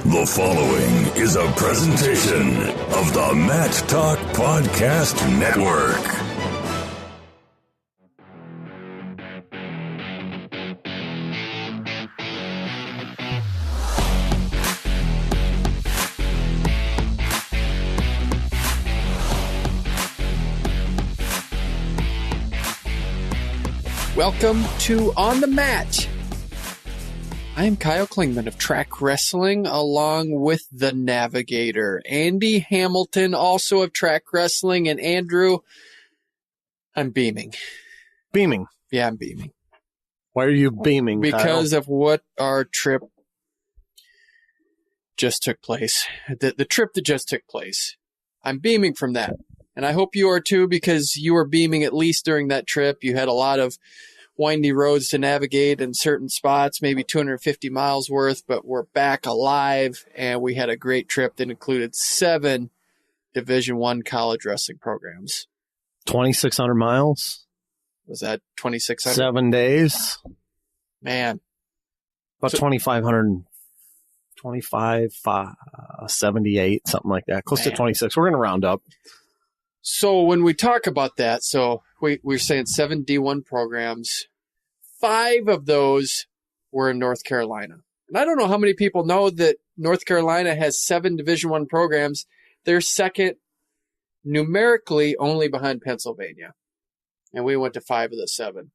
The following is a presentation of the Mat Talk Podcast Network. Welcome to On the Mat. I am Kyle Klingman of Track Wrestling, along with the Navigator. Andy Hamilton, also of Track Wrestling. And Andrew, I'm beaming. Beaming? Yeah, I'm beaming. Why are you beaming, Because Kyle? of what our trip just took place. The trip that just took place. I'm beaming from that. And I hope you are too, because you were beaming at least during that trip. You had a lot of windy roads to navigate in certain spots, maybe 250 miles worth, but we're back alive, and we had a great trip that included 7 Division I college wrestling programs. 2,600 miles? Was that 2,600? 7 days? Man. About 2,578, something like that. Close to 26. We're going to round up. So when we talk about that, so we're saying 7 D1 programs, 5 of those were in North Carolina. And I don't know how many people know that North Carolina has 7 Division I programs. They're second numerically only behind Pennsylvania. And we went to 5 of the 7.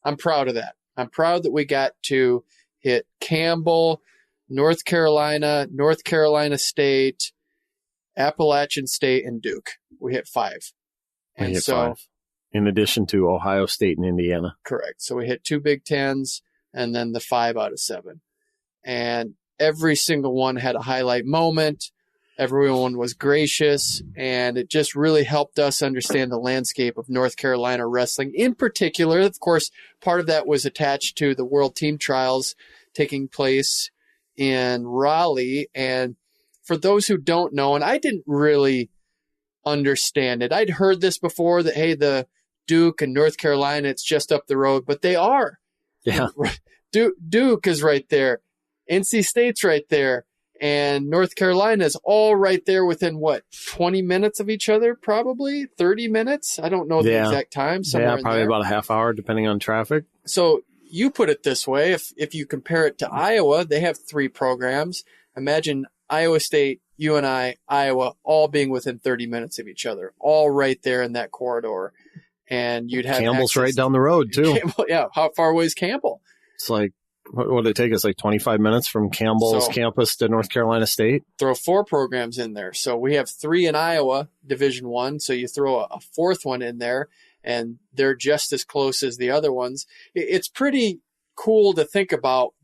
I'm proud of that. I'm proud that we got to hit Campbell, North Carolina State, Appalachian State, and Duke. We hit 5. We hit 5. In addition to Ohio State and Indiana. Correct. So we hit 2 Big Tens and then the 5 out of 7. And every single one had a highlight moment. Everyone was gracious, and it just really helped us understand the landscape of North Carolina wrestling. In particular, of course, part of that was attached to the World Team Trials taking place in Raleigh. And for those who don't know, and I didn't really understand it. I'd heard this before that, hey, the Duke and North Carolina, it's just up the road, but they are. Yeah. Duke is right there. NC State's right there. And North Carolina is all right there within, 20 minutes of each other, probably? 30 minutes? I don't know the exact time. Yeah, probably about a half hour, depending on traffic. So you put it this way. If you compare it to Iowa, they have 3 programs. Imagine Iowa State, UNI, Iowa, all being within 30 minutes of each other, all right there in that corridor. And you'd have Campbell's right down the road, too. Campbell, yeah. How far away is Campbell? It's like, what would it take us? Like 25 minutes from Campbell's campus to North Carolina State? Throw 4 programs in there. So we have 3 in Iowa, Division I. So you throw a 4th one in there, and they're just as close as the other ones. It's pretty cool to think about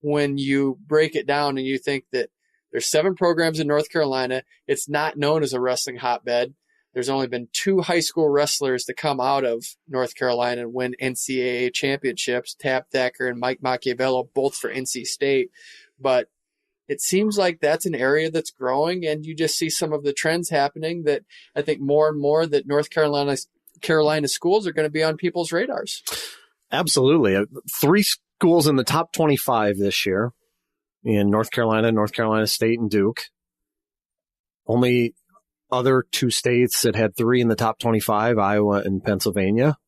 when you break it down and you think that there's 7 programs in North Carolina. It's not known as a wrestling hotbed. There's only been 2 high school wrestlers to come out of North Carolina and win NCAA Championships, Tab Thacker and Mike Machiavello, both for NC State. But it seems like that's an area that's growing, and you just see some of the trends happening that I think more and more that North Carolina schools are going to be on people's radars. Absolutely. 3 schools in the top 25 this year. In North Carolina State, and Duke. Only other 2 states that had 3 in the top 25, Iowa and Pennsylvania.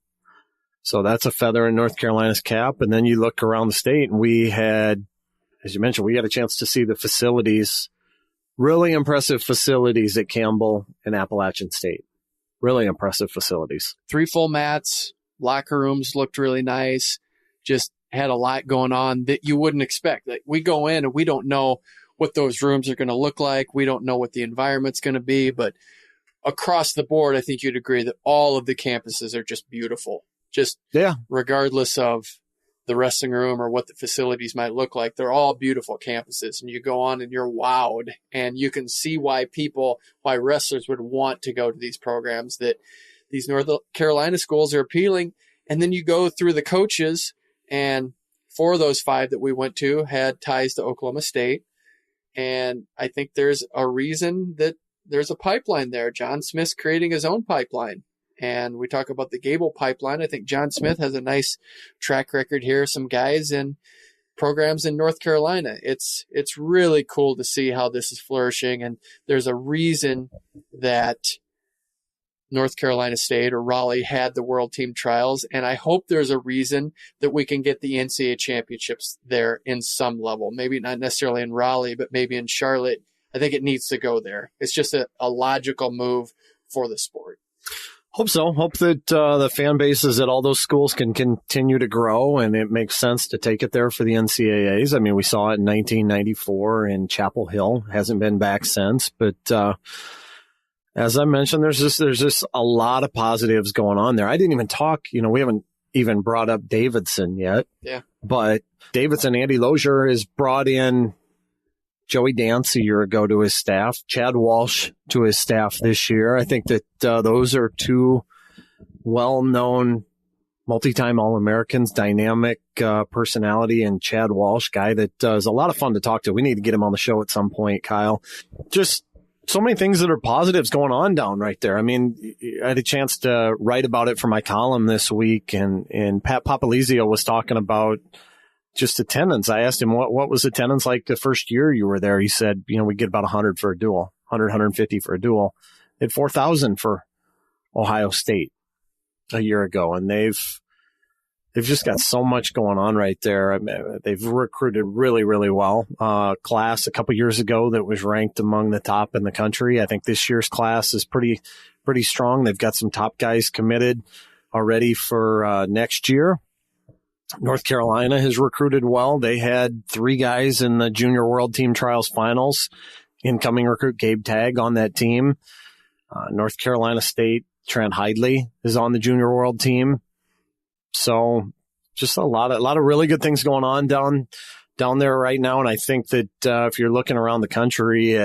So that's a feather in North Carolina's cap. And then you look around the state, and we had, as you mentioned, we got a chance to see the facilities, really impressive facilities at Campbell and Appalachian State. Really impressive facilities. 3 full mats, locker rooms looked really nice. Just had a lot going on that you wouldn't expect. Like, we go in and we don't know what those rooms are going to look like. We don't know what the environment's going to be, but across the board, I think you'd agree that all of the campuses are just beautiful. Regardless of the wrestling room or what the facilities might look like, they're all beautiful campuses, and you go on and you're wowed, and you can see why wrestlers would want to go to these programs, that these North Carolina schools are appealing. And then you go through the coaches, and 4 of those 5 that we went to had ties to Oklahoma State. And I think there's a reason that there's a pipeline there. John Smith's creating his own pipeline. And we talk about the Gable pipeline. I think John Smith has a nice track record here. Some guys in programs in North Carolina. It's really cool to see how this is flourishing, and there's a reason that North Carolina State or Raleigh had the World Team Trials, and I hope there's a reason that we can get the NCAA Championships there in some level. Maybe not necessarily in Raleigh, but maybe in Charlotte. I think it needs to go there. It's just a logical move for the sport. Hope so. Hope that the fan bases at all those schools can continue to grow, and it makes sense to take it there for the NCAAs. I mean, we saw it in 1994 in Chapel Hill. Hasn't been back since. But as I mentioned, there's just a lot of positives going on there. I didn't even talk. We haven't even brought up Davidson yet. Yeah. But Davidson, Andy Lozier has brought in Joey Dance a year ago to his staff, Chad Walsh to his staff this year. I think that those are two well-known multi-time All-Americans, dynamic personality, and Chad Walsh, guy that is a lot of fun to talk to. We need to get him on the show at some point, Kyle. Just so many things that are positives going on down right there. I mean, I had a chance to write about it for my column this week, and Pat Papalizio was talking about just attendance. I asked him, what was attendance like the first year you were there? He said, we get about 100 for a duel, 100, 150 for a duel. They had 4,000 for Ohio State a year ago, and they've just got so much going on right there. I mean, they've recruited really, really well. Class a couple years ago that was ranked among the top in the country. I think this year's class is pretty strong. They've got some top guys committed already for next year. North Carolina has recruited well. They had 3 guys in the Junior World Team Trials finals. Incoming recruit Gabe Tagg on that team. North Carolina State, Trent Hidley is on the Junior World Team. So just a lot of really good things going on down there right now. And I think that if you're looking around the country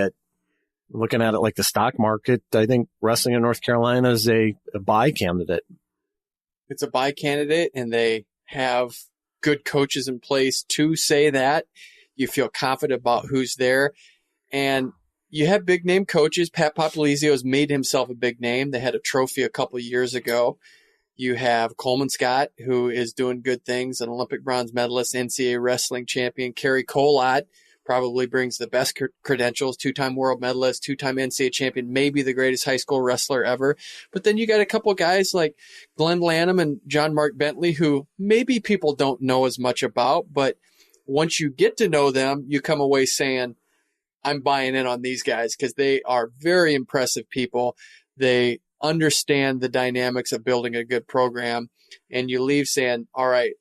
looking at it like the stock market, I think wrestling in North Carolina is a buy candidate. It's a buy candidate, and they have good coaches in place to say that. You feel confident about who's there, and you have big name coaches. Pat Papalizio has made himself a big name. They had a trophy a couple of years ago. You have Coleman Scott, who is doing good things, an Olympic bronze medalist, NCAA wrestling champion. Kerry Colott probably brings the best credentials, 2-time world medalist, 2-time NCAA champion, maybe the greatest high school wrestler ever. But then you got a couple guys like Glen Lanham and John Mark Bentley, who maybe people don't know as much about, but once you get to know them, you come away saying, I'm buying in on these guys because they are very impressive people. They understand the dynamics of building a good program, and you leave saying, all right,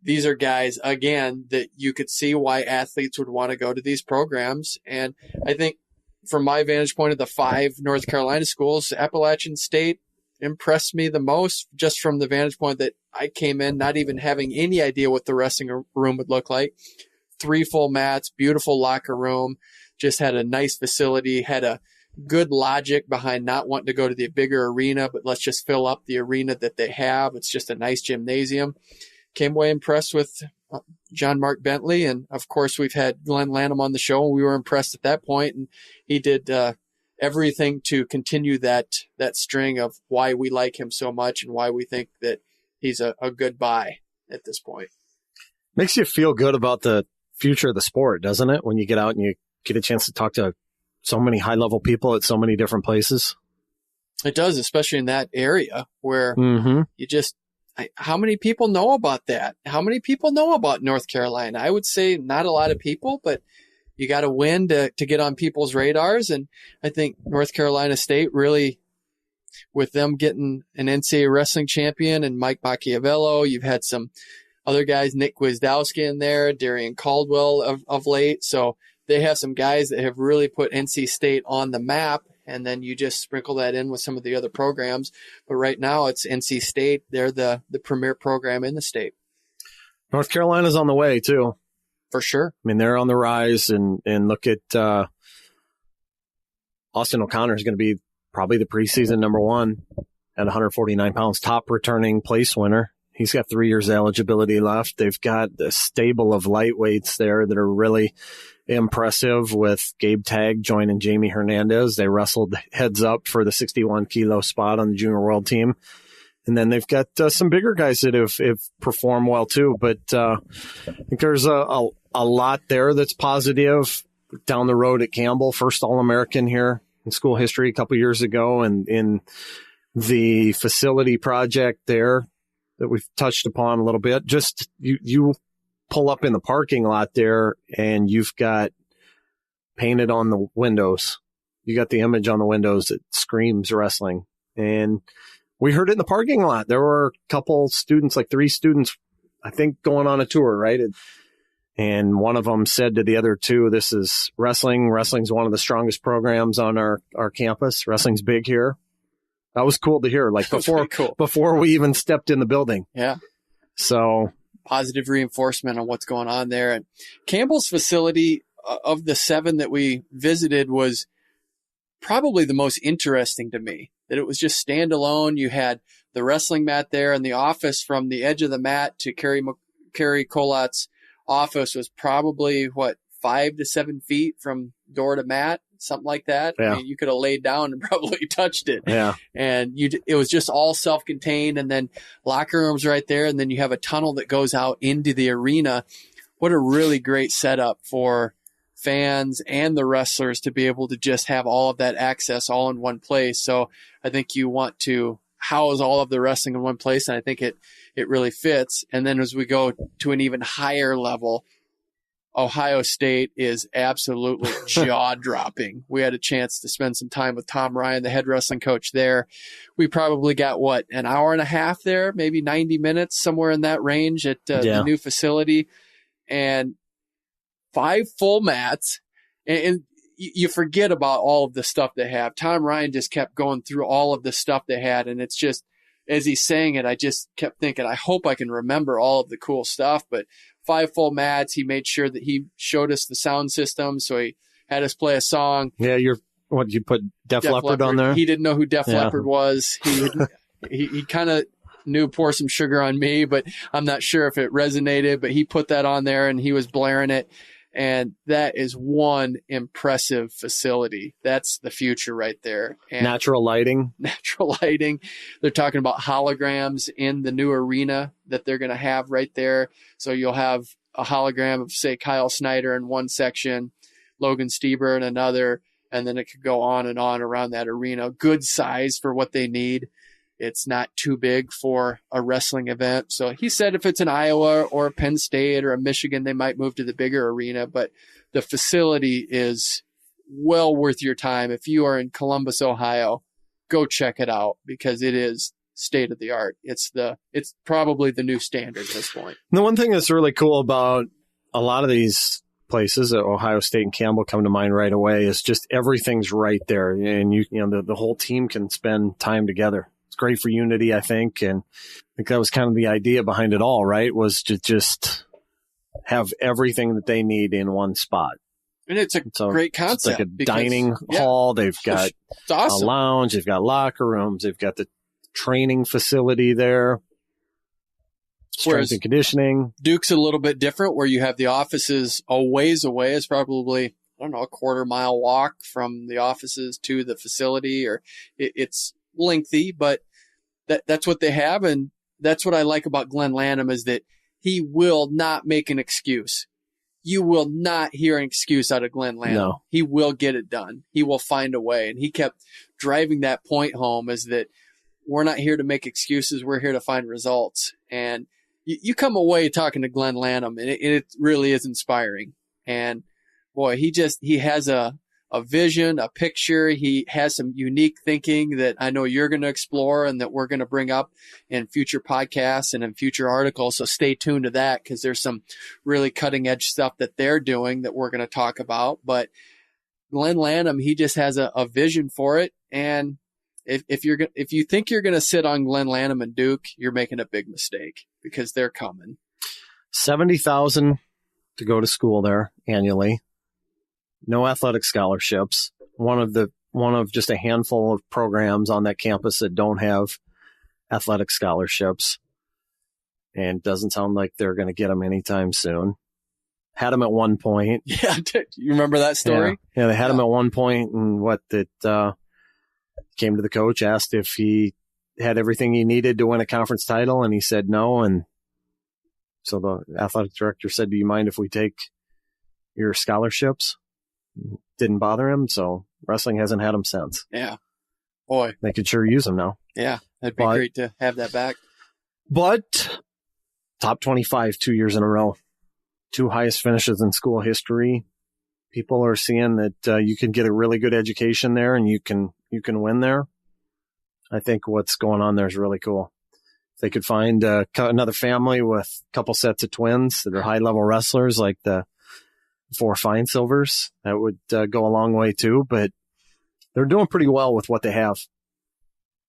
these are guys, again, that you could see why athletes would want to go to these programs. And I think from my vantage point of the 5 North Carolina schools, Appalachian State impressed me the most, just from the vantage point that I came in not even having any idea what the wrestling room would look like. 3 full mats, beautiful locker room, just had a nice facility, had a good logic behind not wanting to go to the bigger arena, but let's just fill up the arena that they have. It's just a nice gymnasium. Came away impressed with John Mark Bentley. And of course, we've had Glen Lanham on the show, and we were impressed at that point. And he did everything to continue that string of why we like him so much and why we think that he's a good buy at this point. Makes you feel good about the future of the sport, doesn't it? When you get out and you get a chance to talk to so many high-level people at so many different places. It does, especially in that area where you just, how many people know about that? How many people know about North Carolina? I would say not a lot of people, but you got to win to get on people's radars. And I think North Carolina State really, with them getting an NCAA wrestling champion and Mike Machiavello, you've had some other guys, Nick Gwizdowski in there, Darian Caldwell of late. So they have some guys that have really put NC State on the map. And then you just sprinkle that in with some of the other programs. But right now it's NC State. They're the premier program in the state. North Carolina's on the way too. For sure. I mean, they're on the rise, and look at Austin O'Connor is going to be probably the preseason number 1 at 149 pounds, top returning place winner. He's got 3 years eligibility left. They've got a stable of lightweights there that are really impressive, with Gabe Tagg joining Jamie Hernandez. They wrestled heads up for the 61 kilo spot on the Junior World Team. And then they've got some bigger guys that have performed well too. But I think there's a lot there that's positive. Down the road at Campbell, first All-American here in school history a couple years ago, and in the facility project there that we've touched upon a little bit. Just you pull up in the parking lot there, and you've got painted on the windows. You got the image on the windows that screams wrestling. And we heard it in the parking lot. There were a couple students, like 3 students, I think, going on a tour, right? And one of them said to the other 2, this is wrestling. Wrestling's one of the strongest programs on our campus. Wrestling's big here. That was cool to hear, like before we even stepped in the building. Yeah. So positive reinforcement on what's going on there. And Campbell's facility, of the 7 that we visited, was probably the most interesting to me. That it was just standalone. You had the wrestling mat there, and the office from the edge of the mat to Kerry Colot's office was probably 5 to 7 feet from door to mat, something like that. Yeah. I mean, you could have laid down and probably touched it. Yeah. And it was just all self-contained, and then locker rooms right there. And then you have a tunnel that goes out into the arena. What a really great setup for fans and the wrestlers to be able to just have all of that access all in one place. So I think you want to house all of the wrestling in one place, and I think it really fits. And then as we go to an even higher level, Ohio State is absolutely jaw-dropping. We had a chance to spend some time with Tom Ryan, the head wrestling coach there. We probably got, an hour and a half there, maybe 90 minutes, somewhere in that range at the new facility. And 5 full mats. And you forget about all of the stuff they have. Tom Ryan just kept going through all of the stuff they had. And it's just, as he's saying it, I just kept thinking, I hope I can remember all of the cool stuff. But 5 full mats. He made sure that he showed us the sound system. So he had us play a song. Yeah, you put Def Leppard on there? He didn't know who Def Leppard was. He kind of knew Pour Some Sugar on Me, but I'm not sure if it resonated. But he put that on there, and he was blaring it. And that is one impressive facility. That's the future right there. And natural lighting. They're talking about holograms in the new arena that they're going to have right there. So you'll have a hologram of, say, Kyle Snyder in one section, Logan Stieber in another, and then it could go on and on around that arena. Good size for what they need. It's not too big for a wrestling event. So he said if it's an Iowa or a Penn State or a Michigan, they might move to the bigger arena. But the facility is well worth your time. If you are in Columbus, Ohio, go check it out because it is state of the art. It's probably the new standard at this point. The one thing that's really cool about a lot of these places, Ohio State and Campbell come to mind right away, is just everything's right there. And the whole team can spend time together. It's great for unity, I think. And I think that was kind of the idea behind it all, right? Was to just have everything that they need in one spot. And it's a great concept. It's like a dining hall. They've got awesome. A lounge. They've got locker rooms. They've got the training facility there. Strength and conditioning. Duke's a little bit different where you have the offices a ways away. It's probably, a quarter-mile walk from the offices to the facility, or it's lengthy, but that's what they have. And that's what I like about Glen Lanham is that he will not make an excuse. You will not hear an excuse out of Glen Lanham. No. He will get it done. He will find a way. And he kept driving that point home, is that we're not here to make excuses. We're here to find results. And you come away talking to Glen Lanham, and it really is inspiring. And boy, he has a vision, a picture. He has some unique thinking that I know you're going to explore and that we're going to bring up in future podcasts and in future articles. So stay tuned to that, because there's some really cutting edge stuff that they're doing that we're going to talk about. But Glen Lanham, he just has a vision for it. And if you think you're going to sit on Glen Lanham and Duke, you're making a big mistake, because they're coming. $70,000 to go to school there annually. No athletic scholarships. One of just a handful of programs on that campus that don't have athletic scholarships. And it doesn't sound like they're going to get them anytime soon. Had them at one point. Yeah. You remember that story? Yeah, they had him at one point, and came to the coach, asked if he had everything he needed to win a conference title, and he said no. And so the athletic director said, "Do you mind if we take your scholarships?" Didn't bother him, so wrestling hasn't had him since. Yeah. Boy. They could sure use him now. Yeah, that'd be great to have that back. But top 25 2 years in a row. 2 highest finishes in school history. People are seeing that you can get a really good education there, and you can win there. I think what's going on there is really cool. If they could find another family with a couple sets of twins that are high-level wrestlers like the 4 Fine Silvers, that would go a long way too. But they're doing pretty well with what they have.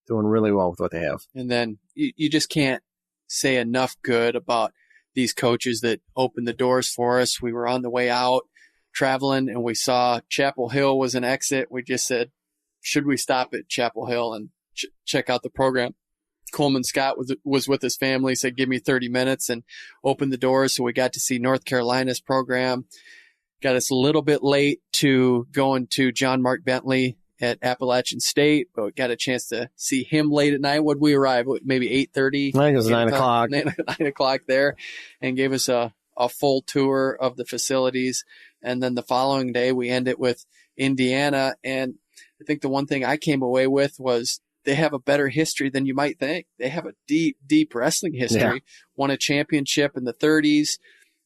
Doing really well with what they have. And then you just can't say enough good about these coaches that opened the doors for us. We were on the way out traveling, and we saw Chapel Hill was an exit. We just said, should we stop at Chapel Hill and check out the program? Coleman Scott was with his family, said, give me 30 minutes, and opened the doors. So we got to see North Carolina's program. Got us a little bit late to going to John Mark Bentley at Appalachian State, but we got a chance to see him late at night. Would we arrive? Maybe 8:30? I think it was 9 o'clock. 9 o'clock there, and gave us a full tour of the facilities. And then the following day, we ended with Indiana. And I think the one thing I came away with was they have a better history than you might think. They have a deep, deep wrestling history. Yeah. Won a championship in the 30s.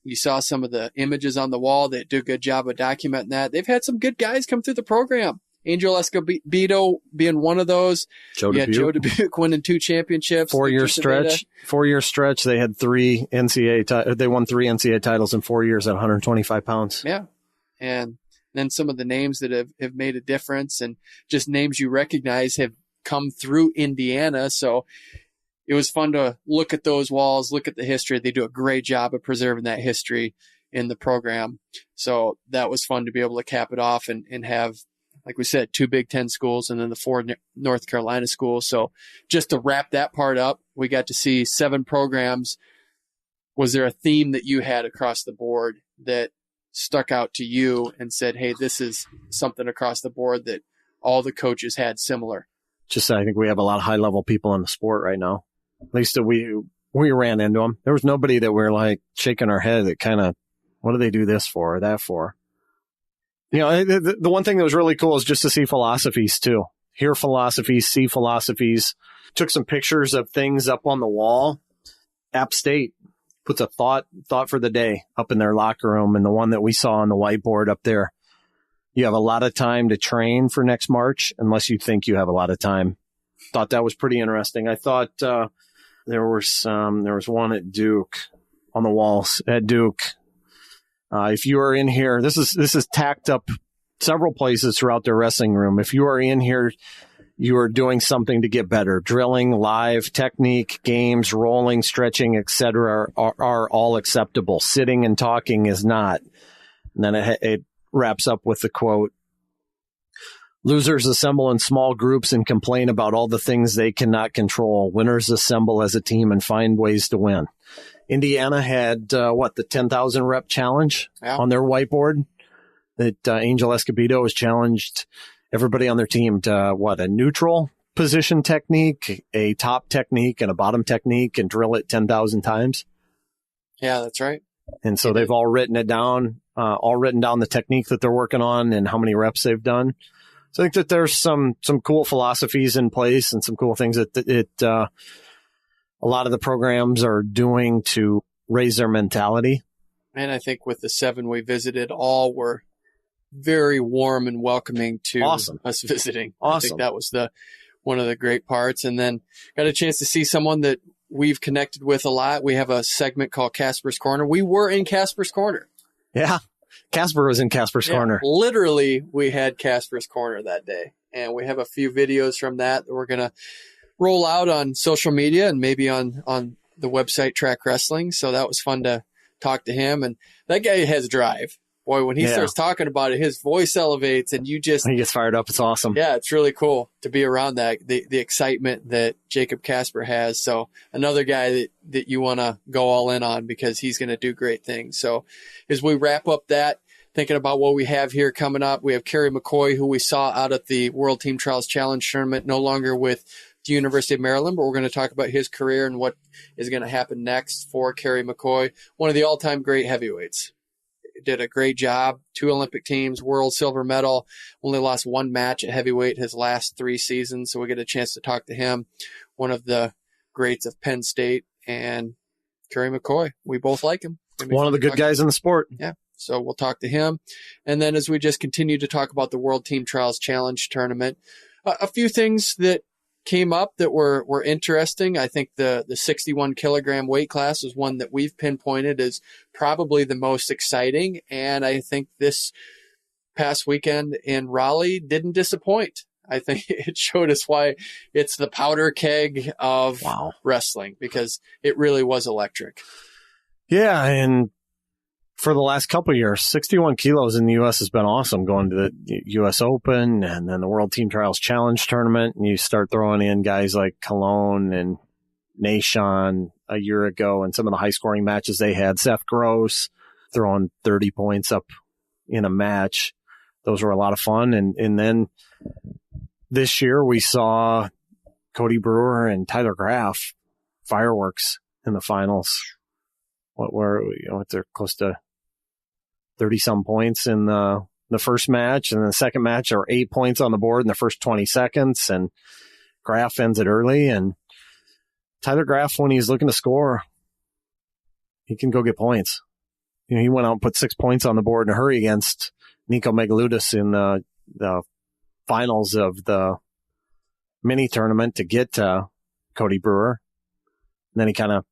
You saw some of the images on the wall. They do a good job of documenting that. They've had some good guys come through the program. Angel Escobedo being one of those. Joe Dubuque winning 2 championships. 4-year stretch. 4-year stretch. They had 3 NCAA. They won 3 NCAA titles in 4 years at 125 pounds. Yeah, and then some of the names that have made a difference, and just names you recognize have come through Indiana. So it was fun to look at those walls, look at the history. They do a great job of preserving that history in the program. So that was fun to be able to cap it off and have, like we said, 2 Big Ten schools and then the 4 North Carolina schools. So just to wrap that part up, we got to see 7 programs. Was there a theme that you had across the board that stuck out to you and said, hey, this is something across the board that all the coaches had similar? Just, I think we have a lot of high-level people in the sport right now. At least we ran into them. There was nobody that we're like shaking our head at kind of, what do they do this for or that for? You know, the one thing that was really cool is just to see philosophies too. Hear philosophies, see philosophies. Took some pictures of things up on the wall. App State puts a thought for the day up in their locker room, and the one that we saw on the whiteboard up there. You have a lot of time to train for next March unless you think you have a lot of time. Thought that was pretty interesting. I thought there was one at Duke on the walls at Duke. If you are in here, this is tacked up several places throughout their wrestling room. If you are in here, you are doing something to get better. Drilling, live, technique, games, rolling, stretching, etc. are all acceptable. Sitting and talking is not. And then it wraps up with the quote, losers assemble in small groups and complain about all the things they cannot control. Winners assemble as a team and find ways to win. Indiana had, the 10,000 rep challenge on their whiteboard that Angel Escobedo has challenged everybody on their team to a neutral position technique, a top technique, and a bottom technique, and drill it 10,000 times. Yeah, that's right. And so they've all written it down, the technique that they're working on and how many reps they've done. So I think that there's some cool philosophies in place and some cool things that a lot of the programs are doing to raise their mentality. And I think with the 7 we visited, all were very warm and welcoming to us visiting. Awesome. I think that was one of the great parts. And then got a chance to see someone that we've connected with a lot. We have a segment called Kasper's Corner. We were in Kasper's Corner. Yeah. Kasper was in Kasper's Corner. Literally, we had Kasper's Corner that day. And we have a few videos from that we're going to roll out on social media and maybe on the website Track Wrestling. So that was fun to talk to him. And that guy has drive. Boy, when he starts talking about it, his voice elevates and he gets fired up. It's awesome. Yeah, it's really cool to be around that, the excitement that Jacob Kasper has. So another guy that you want to go all in on because he's going to do great things. So as we wrap up that, thinking about what we have here coming up, we have Kerry McCoy, who we saw out at the World Team Trials Challenge Tournament, no longer with the University of Maryland, but we're going to talk about his career and what is going to happen next for Kerry McCoy, one of the all-time great heavyweights. Did a great job, 2 Olympic teams, world silver medal, only lost 1 match at heavyweight his last 3 seasons, so we get a chance to talk to him, one of the greats of Penn State, and Kerry McCoy. We both like him. One of the good guys in the sport. Yeah. So we'll talk to him. And then as we just continue to talk about the World Team Trials Challenge Tournament, a few things that came up that were interesting. I think the 61 kilogram weight class is one that we've pinpointed as probably the most exciting. And I think this past weekend in Raleigh didn't disappoint. I think it showed us why it's the powder keg of wrestling, because it really was electric. Yeah, and for the last couple of years, 61 kilos in the U.S. has been awesome, going to the U.S. Open and then the World Team Trials Challenge Tournament. And you start throwing in guys like Cologne and Nashon a year ago and some of the high-scoring matches they had. Seth Gross throwing 30 points up in a match. Those were a lot of fun. And then this year we saw Cody Brewer and Tyler Graf fireworks in the finals. They're close to 30-some points in the first match, and then the second match are 8 points on the board in the first 20 seconds, and Graf ends it early. And Tyler Graf, when he's looking to score, he can go get points. He went out and put 6 points on the board in a hurry against Nico Megaludis in the finals of the mini tournament to get to Cody Brewer. And then he kind of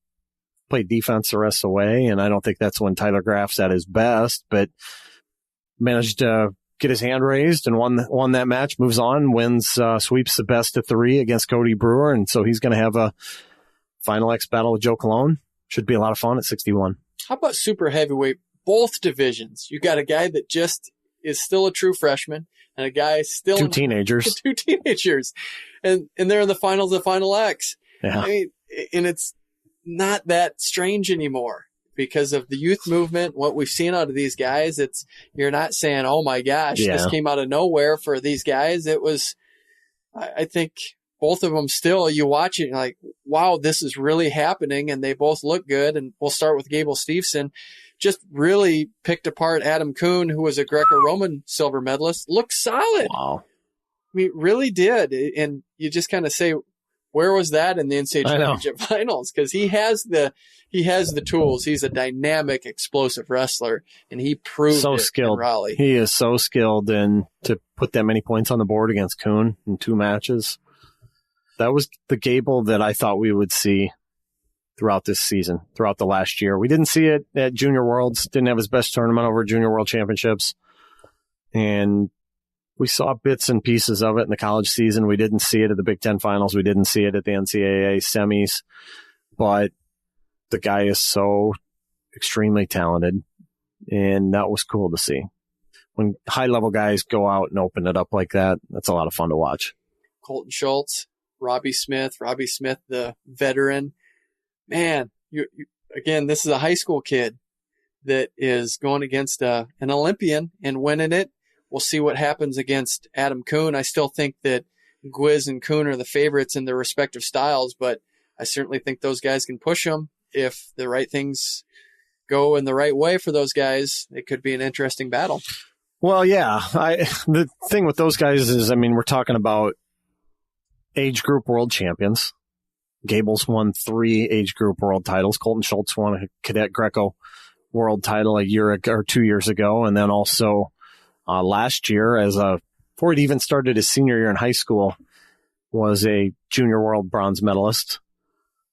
played defense the rest of the way, and I don't think that's when Tyler Graf's at his best, but managed to get his hand raised and won that match, moves on, wins, sweeps the best of 3 against Cody Brewer, and so he's going to have a Final X battle with Joe Cologne. Should be a lot of fun at 61. How about super heavyweight? Both divisions. You got a guy that just is still a true freshman, and a guy still two teenagers, and they're in the finals of Final X. Yeah. I mean, and it's not that strange anymore because of the youth movement. What we've seen out of these guys, you're not saying, oh my gosh, this came out of nowhere for these guys. It was, I think both of them still, you watch it and you're like, wow, this is really happening. And they both look good. And we'll start with Gable Steveson. Just really picked apart Adam Kuhn, who was a Greco-Roman silver medalist. Looked solid. Wow. I mean, really did. And you just kind of say, where was that in the NCAA Championship finals? Because he has the tools. He's a dynamic, explosive wrestler, and he proved so it skilled. In Raleigh. He is so skilled, and to put that many points on the board against Kuhn in 2 matches, that was the Gable that I thought we would see throughout this season, throughout the last year. We didn't see it at Junior Worlds. Didn't have his best tournament over Junior World Championships, and we saw bits and pieces of it in the college season. We didn't see it at the Big Ten finals. We didn't see it at the NCAA semis. But the guy is so extremely talented, and that was cool to see. When high-level guys go out and open it up like that, that's a lot of fun to watch. Colton Schultz, Robbie Smith, the veteran. Man, again, this is a high school kid that is going against an Olympian and winning it. We'll see what happens against Adam Kuhn. I still think that Gwiz and Kuhn are the favorites in their respective styles, but I certainly think those guys can push them. If the right things go in the right way for those guys, it could be an interesting battle. Well, yeah. The thing with those guys is, I mean, we're talking about age group world champions. Gable's won 3 age group world titles. Colton Schultz won a cadet Greco world title a year or 2 years ago, and then also last year, before he'd even started his senior year in high school, was a junior world bronze medalist.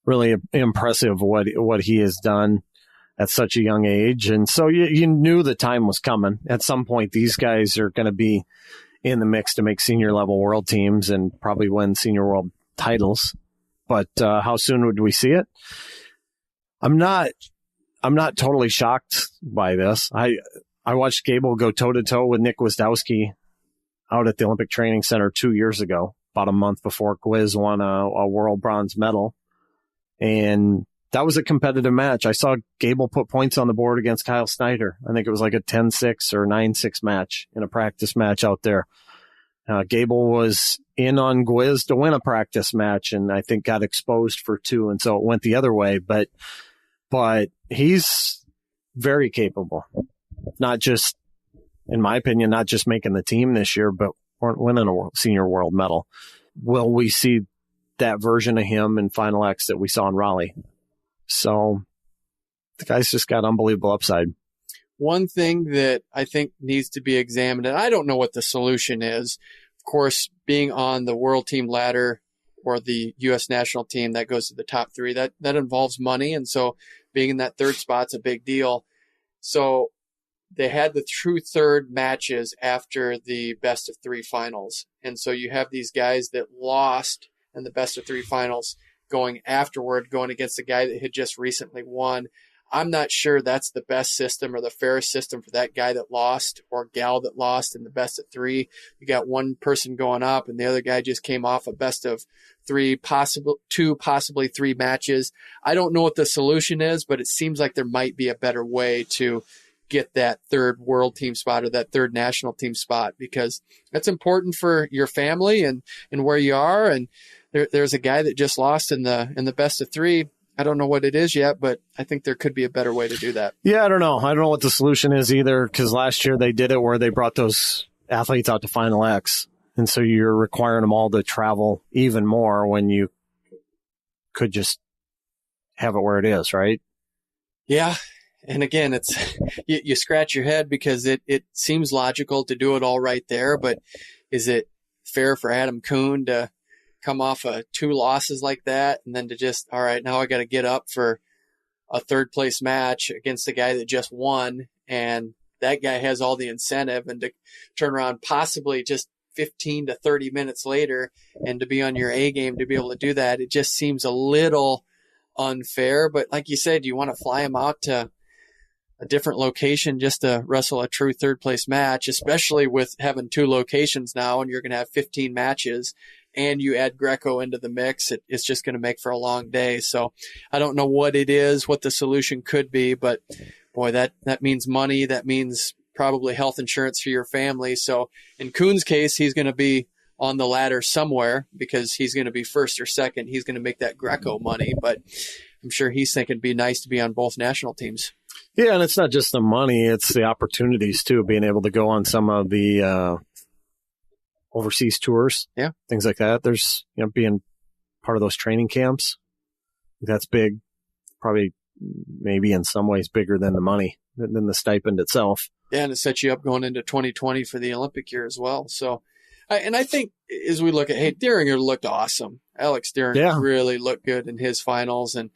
Really impressive what he has done at such a young age. And so you knew the time was coming. At some point, these guys are going to be in the mix to make senior level world teams and probably win senior world titles. But how soon would we see it? I'm not totally shocked by this. I watched Gable go toe-to-toe with Nick Gwizdowski out at the Olympic Training Center 2 years ago, about a month before Gwiz won a world bronze medal. And that was a competitive match. I saw Gable put points on the board against Kyle Snyder. I think it was like a 10-6 or 9-6 match in a practice match out there. Gable was in on Gwiz to win a practice match, and I think got exposed for 2, and so it went the other way. But he's very capable. Not just, in my opinion, not just making the team this year, but winning a senior world medal. Will we see that version of him in Final X that we saw in Raleigh? So the guy's just got unbelievable upside. One thing that I think needs to be examined, and I don't know what the solution is, of course, being on the world team ladder or the U.S. national team that goes to the top 3, that involves money. And so being in that 3rd spot's a big deal. So they had the true 3rd matches after the best of 3 finals. And so you have these guys that lost in the best of 3 finals going afterward, going against a guy that had just recently won. I'm not sure that's the best system or the fairest system for that guy that lost or gal that lost in the best of 3. You got one person going up and the other guy just came off a best of 3, possibly 3 matches. I don't know what the solution is, but it seems like there might be a better way to get that 3rd world team spot or that 3rd national team spot, because that's important for your family and where you are. And there's a guy that just lost in the best of 3. I don't know what it is yet, but I think there could be a better way to do that. Yeah, I don't know. I don't know what the solution is either, because last year they did it where they brought those athletes out to Final X. And so you're requiring them all to travel even more when you could just have it where it is, right? Yeah. And again, it's you scratch your head because it seems logical to do it all right there, but is it fair for Adam Kuhn to come off 2 losses like that and then to just, all right, now I got to get up for a 3rd place match against the guy that just won, and that guy has all the incentive, and to turn around possibly just 15 to 30 minutes later and to be on your A game to be able to do that, it just seems a little unfair. But like you said, you want to fly him out to a different location just to wrestle a true 3rd place match, especially with having 2 locations now and you're going to have 15 matches and you add Greco into the mix. It's just going to make for a long day. So I don't know what it is, what the solution could be, but boy, that means money. That means probably health insurance for your family. So in Kuhn's case, he's going to be on the ladder somewhere because he's going to be 1st or 2nd. He's going to make that Greco money, but I'm sure he's thinking it'd be nice to be on both national teams. Yeah, and it's not just the money, it's the opportunities too, being able to go on some of the overseas tours, things like that. There's, being part of those training camps, that's big, probably maybe in some ways bigger than the money, than the stipend itself. Yeah, and it sets you up going into 2020 for the Olympic year as well. So, I think as we look at, Dieringer looked awesome. Alex Dieringer really looked good in his finals, and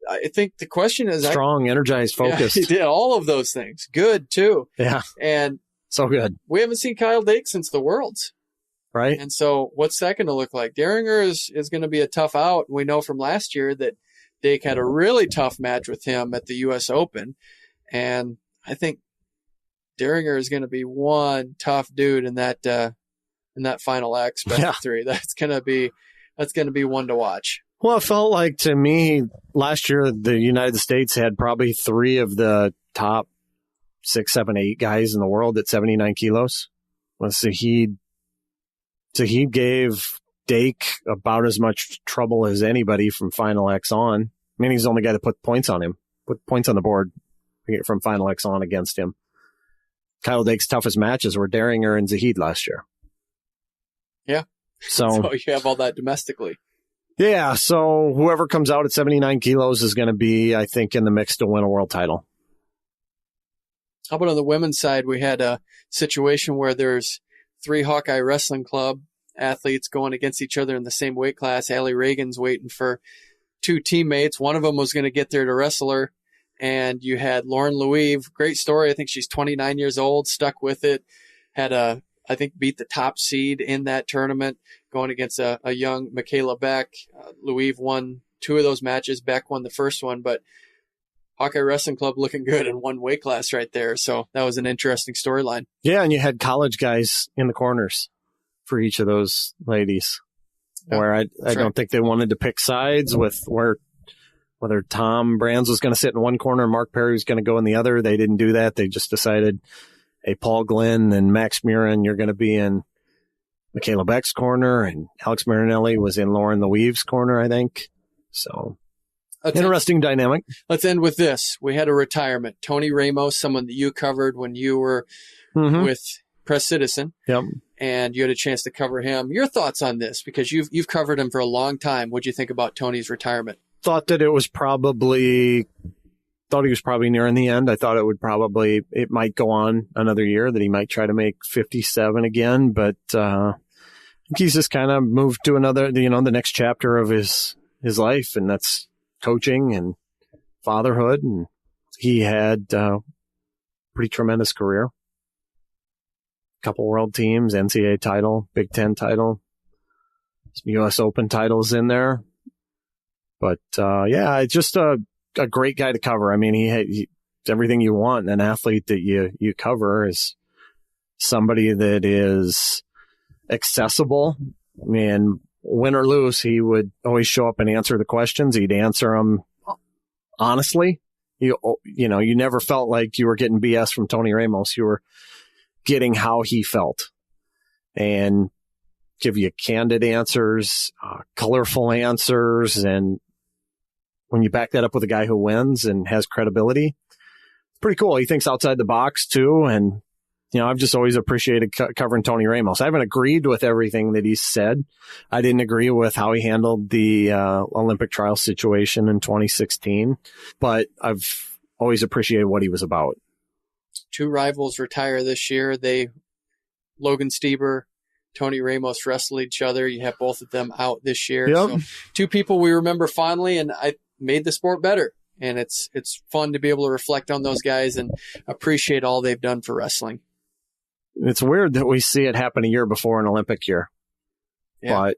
I think the question is strong, energized, focused. Yeah, he did all of those things. Good too. Yeah. And so good. We haven't seen Kyle Dake since the Worlds. Right. And so what's that going to look like? Dieringer is going to be a tough out. We know from last year that Dake had a really tough match with him at the U.S. Open. And I think Dieringer is going to be one tough dude in that Final X best of 3. That's going to be one to watch. Well, it felt like to me last year the United States had probably 3 of the top 6, 7, 8 guys in the world at 79 kilos. Well, Zahid gave Dake about as much trouble as anybody from Final X on. I mean, he's the only guy that put points on him, put points on the board from Final X on against him. Kyle Dake's toughest matches were Dieringer and Zahid last year. Yeah. So you have all that domestically. Yeah, so whoever comes out at 79 kilos is going to be, I think, in the mix to win a world title. How about on the women's side? We had a situation where there's 3 Hawkeye Wrestling Club athletes going against each other in the same weight class. Allie Reagan's waiting for 2 teammates. One of them was going to get there to wrestle her. And you had Lauren Louise. Great story. I think she's 29 years old, stuck with it. I think beat the top seed in that tournament, going against a young Michaela Beck. Louise won 2 of those matches. Beck won the first one, but Hawkeye Wrestling Club looking good in one weight class right there. So that was an interesting storyline. Yeah, and you had college guys in the corners for each of those ladies, where I don't think they wanted to pick sides with whether Tom Brands was going to sit in one corner and Mark Perry was going to go in the other. They didn't do that. They just decided, hey, Paul Glen and Max Murin, you're going to be in Michaela Beck's corner, and Alex Marinelli was in Lauren Weave's corner, I think. So, interesting dynamic. Let's end with this. We had a retirement. Tony Ramos, someone that you covered when you were with Press Citizen. Yep. And you had a chance to cover him. Your thoughts on this, because you've covered him for a long time. What do you think about Tony's retirement? Thought that he was probably nearing the end. I thought it might go on another year, that he might try to make 57 again, but I think he's just kind of moved to another, the next chapter of his life, and that's coaching and fatherhood. And he had a pretty tremendous career. Couple world teams, NCAA title, Big Ten title, some U.S. Open titles in there. But, it's just a great guy to cover. I mean, he's everything you want in an athlete that you cover, is somebody that is accessible. I mean, win or lose, he would always show up and answer the questions. He'd answer them honestly. You never felt like you were getting BS from Tony Ramos. You were getting how he felt, and give you candid answers, colorful answers. And when you back that up with a guy who wins and has credibility, it's pretty cool. He thinks outside the box too. And, I've just always appreciated covering Tony Ramos. I haven't agreed with everything that he said. I didn't agree with how he handled the Olympic trial situation in 2016, but I've always appreciated what he was about. Two rivals retire this year. Logan Stieber, Tony Ramos wrestled each other. You have both of them out this year. Yep. So two people we remember fondly, and I made the sport better. And it's fun to be able to reflect on those guys and appreciate all they've done for wrestling. It's weird that we see it happen a year before an Olympic year. Yeah.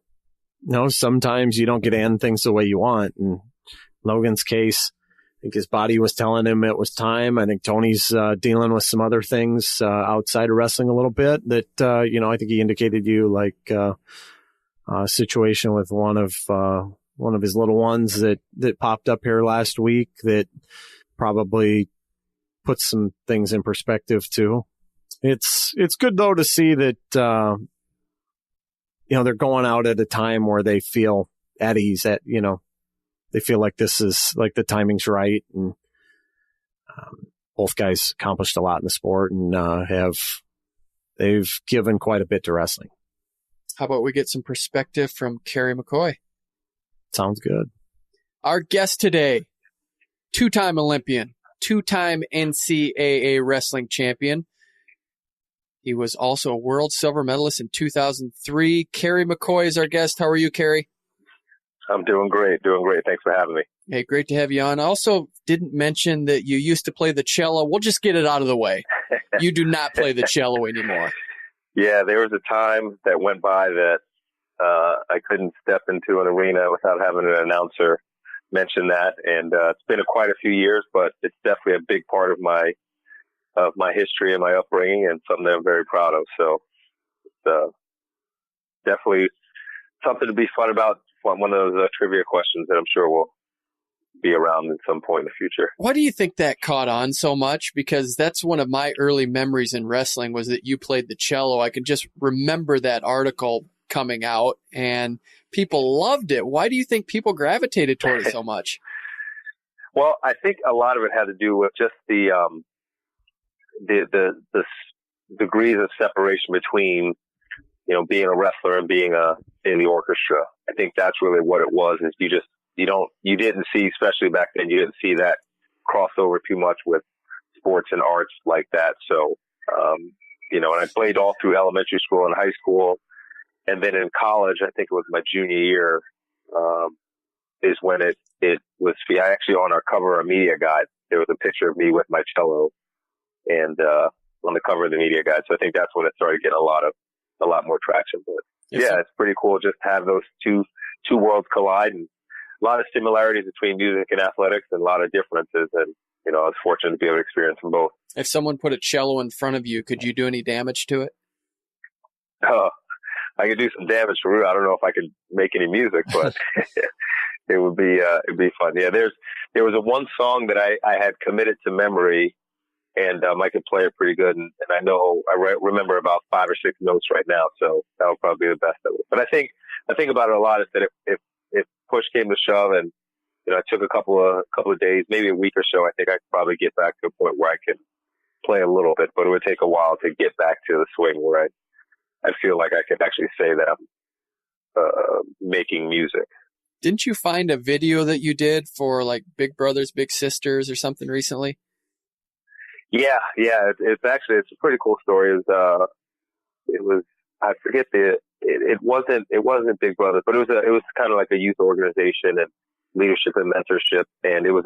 But sometimes you don't get to end things the way you want. In Logan's case, I think his body was telling him it was time. I think Tony's dealing with some other things outside of wrestling a little bit that, I think he indicated a situation with one of his little ones that popped up here last week that probably puts some things in perspective too. It's good though to see that, they're going out at a time where they feel at ease, they feel like this is like the timing's right, and both guys accomplished a lot in the sport and they've given quite a bit to wrestling. How about we get some perspective from Kerry McCoy? Sounds good. Our guest today, two-time Olympian, two-time NCAA wrestling champion. He was also a world silver medalist in 2003. Kerry McCoy is our guest. How are you, Kerry? I'm doing great. Thanks for having me. Hey, great to have you on. I also didn't mention that you used to play the cello. We'll just get it out of the way. You do not play the cello anymore. Yeah, there was a time that went by that I couldn't step into an arena without having an announcer mention that. And it's been quite a few years, but it's definitely a big part of my history and my upbringing, and something that I'm very proud of. So it's definitely something to be fun about. One of those trivia questions that I'm sure will be around at some point in the future. Why do you think that caught on so much? Because that's one of my early memories in wrestling, was that you played the cello. I can just remember that article coming out and people loved it. Why do you think people gravitated toward it so much? Well, I think a lot of it had to do with just the degrees of separation between, being a wrestler and being in the orchestra. I think that's really what it was, is you didn't see, especially back then, you didn't see that crossover too much with sports and arts like that. So, and I played all through elementary school and high school. And then in college, I think it was my junior year, is when it was, actually on our cover of media guide, there was a picture of me with my cello and, on the cover of the media guide. So I think that's when it started getting a lot more traction. But yeah, it's pretty cool just to have those two worlds collide, and a lot of similarities between music and athletics and a lot of differences. And, I was fortunate to be able to experience them both. If someone put a cello in front of you, could you do any damage to it? I could do some damage for real. I don't know if I could make any music, but it'd be fun. Yeah, there was one song that I had committed to memory and I could play it pretty good. And I know remember about 5 or 6 notes right now, so that would probably be the best of it. But I think about it a lot is that if push came to shove, and I took a couple of days, maybe a week or so, I think I could probably get back to a point where I could play a little bit, but it would take a while to get back to the swing where I feel like I could actually say that I'm making music. Didn't you find a video that you did for like Big Brothers, Big Sisters or something recently? Yeah. It's a pretty cool story. It was I forget it wasn't Big Brothers, but it was kind of like a youth organization and leadership and mentorship, and it was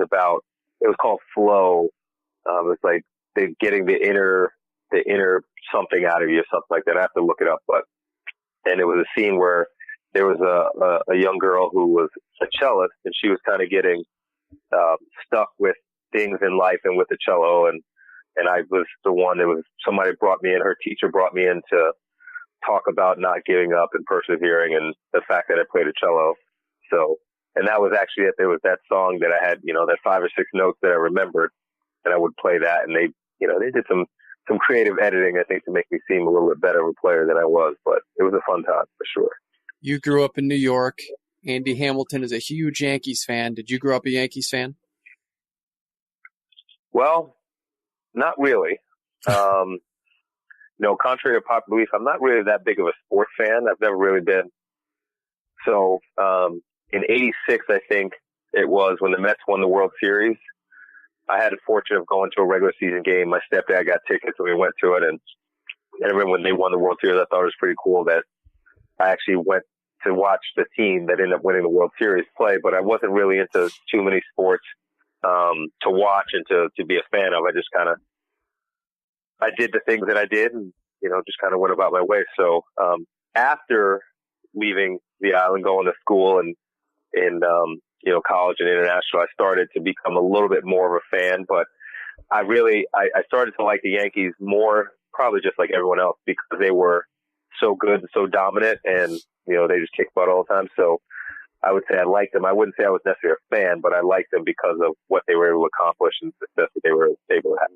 called Flow. It was like getting the inner something out of you, something like that. I have to look it up, and it was a scene where there was a young girl who was a cellist, and she was kind of getting stuck with things in life and with the cello, and I was the one that somebody brought me in. Her teacher brought me in to talk about not giving up and persevering, and the fact that I played a cello. So, and that was actually it. There was that song that I had, that 5 or 6 notes that I remembered, and I would play that, and they did some creative editing, I think, to make me seem a little bit better of a player than I was, but it was a fun time for sure. You grew up in New York. Andy Hamilton is a huge Yankees fan. Did you grow up a Yankees fan? Well, not really. Contrary to popular belief, I'm not really that big of a sports fan. I've never really been. So, in '86, I think it was, when the Mets won the World Series, I had the fortune of going to a regular season game. My stepdad got tickets, and we went to it. And I remember when they won the World Series, I thought it was pretty cool that I actually went to watch the team that ended up winning the World Series play. But I wasn't really into too many sports to watch and to be a fan of. I did the things that I did, and just kind of went about my way. So after leaving the island, going to school and in college and international, I started to become a little bit more of a fan. But I started to like the Yankees more, probably just like everyone else, because they were so good and so dominant, and they just kicked butt all the time. So I would say I liked them. I wouldn't say I was necessarily a fan, but I liked them because of what they were able to accomplish and the success that they were able to have.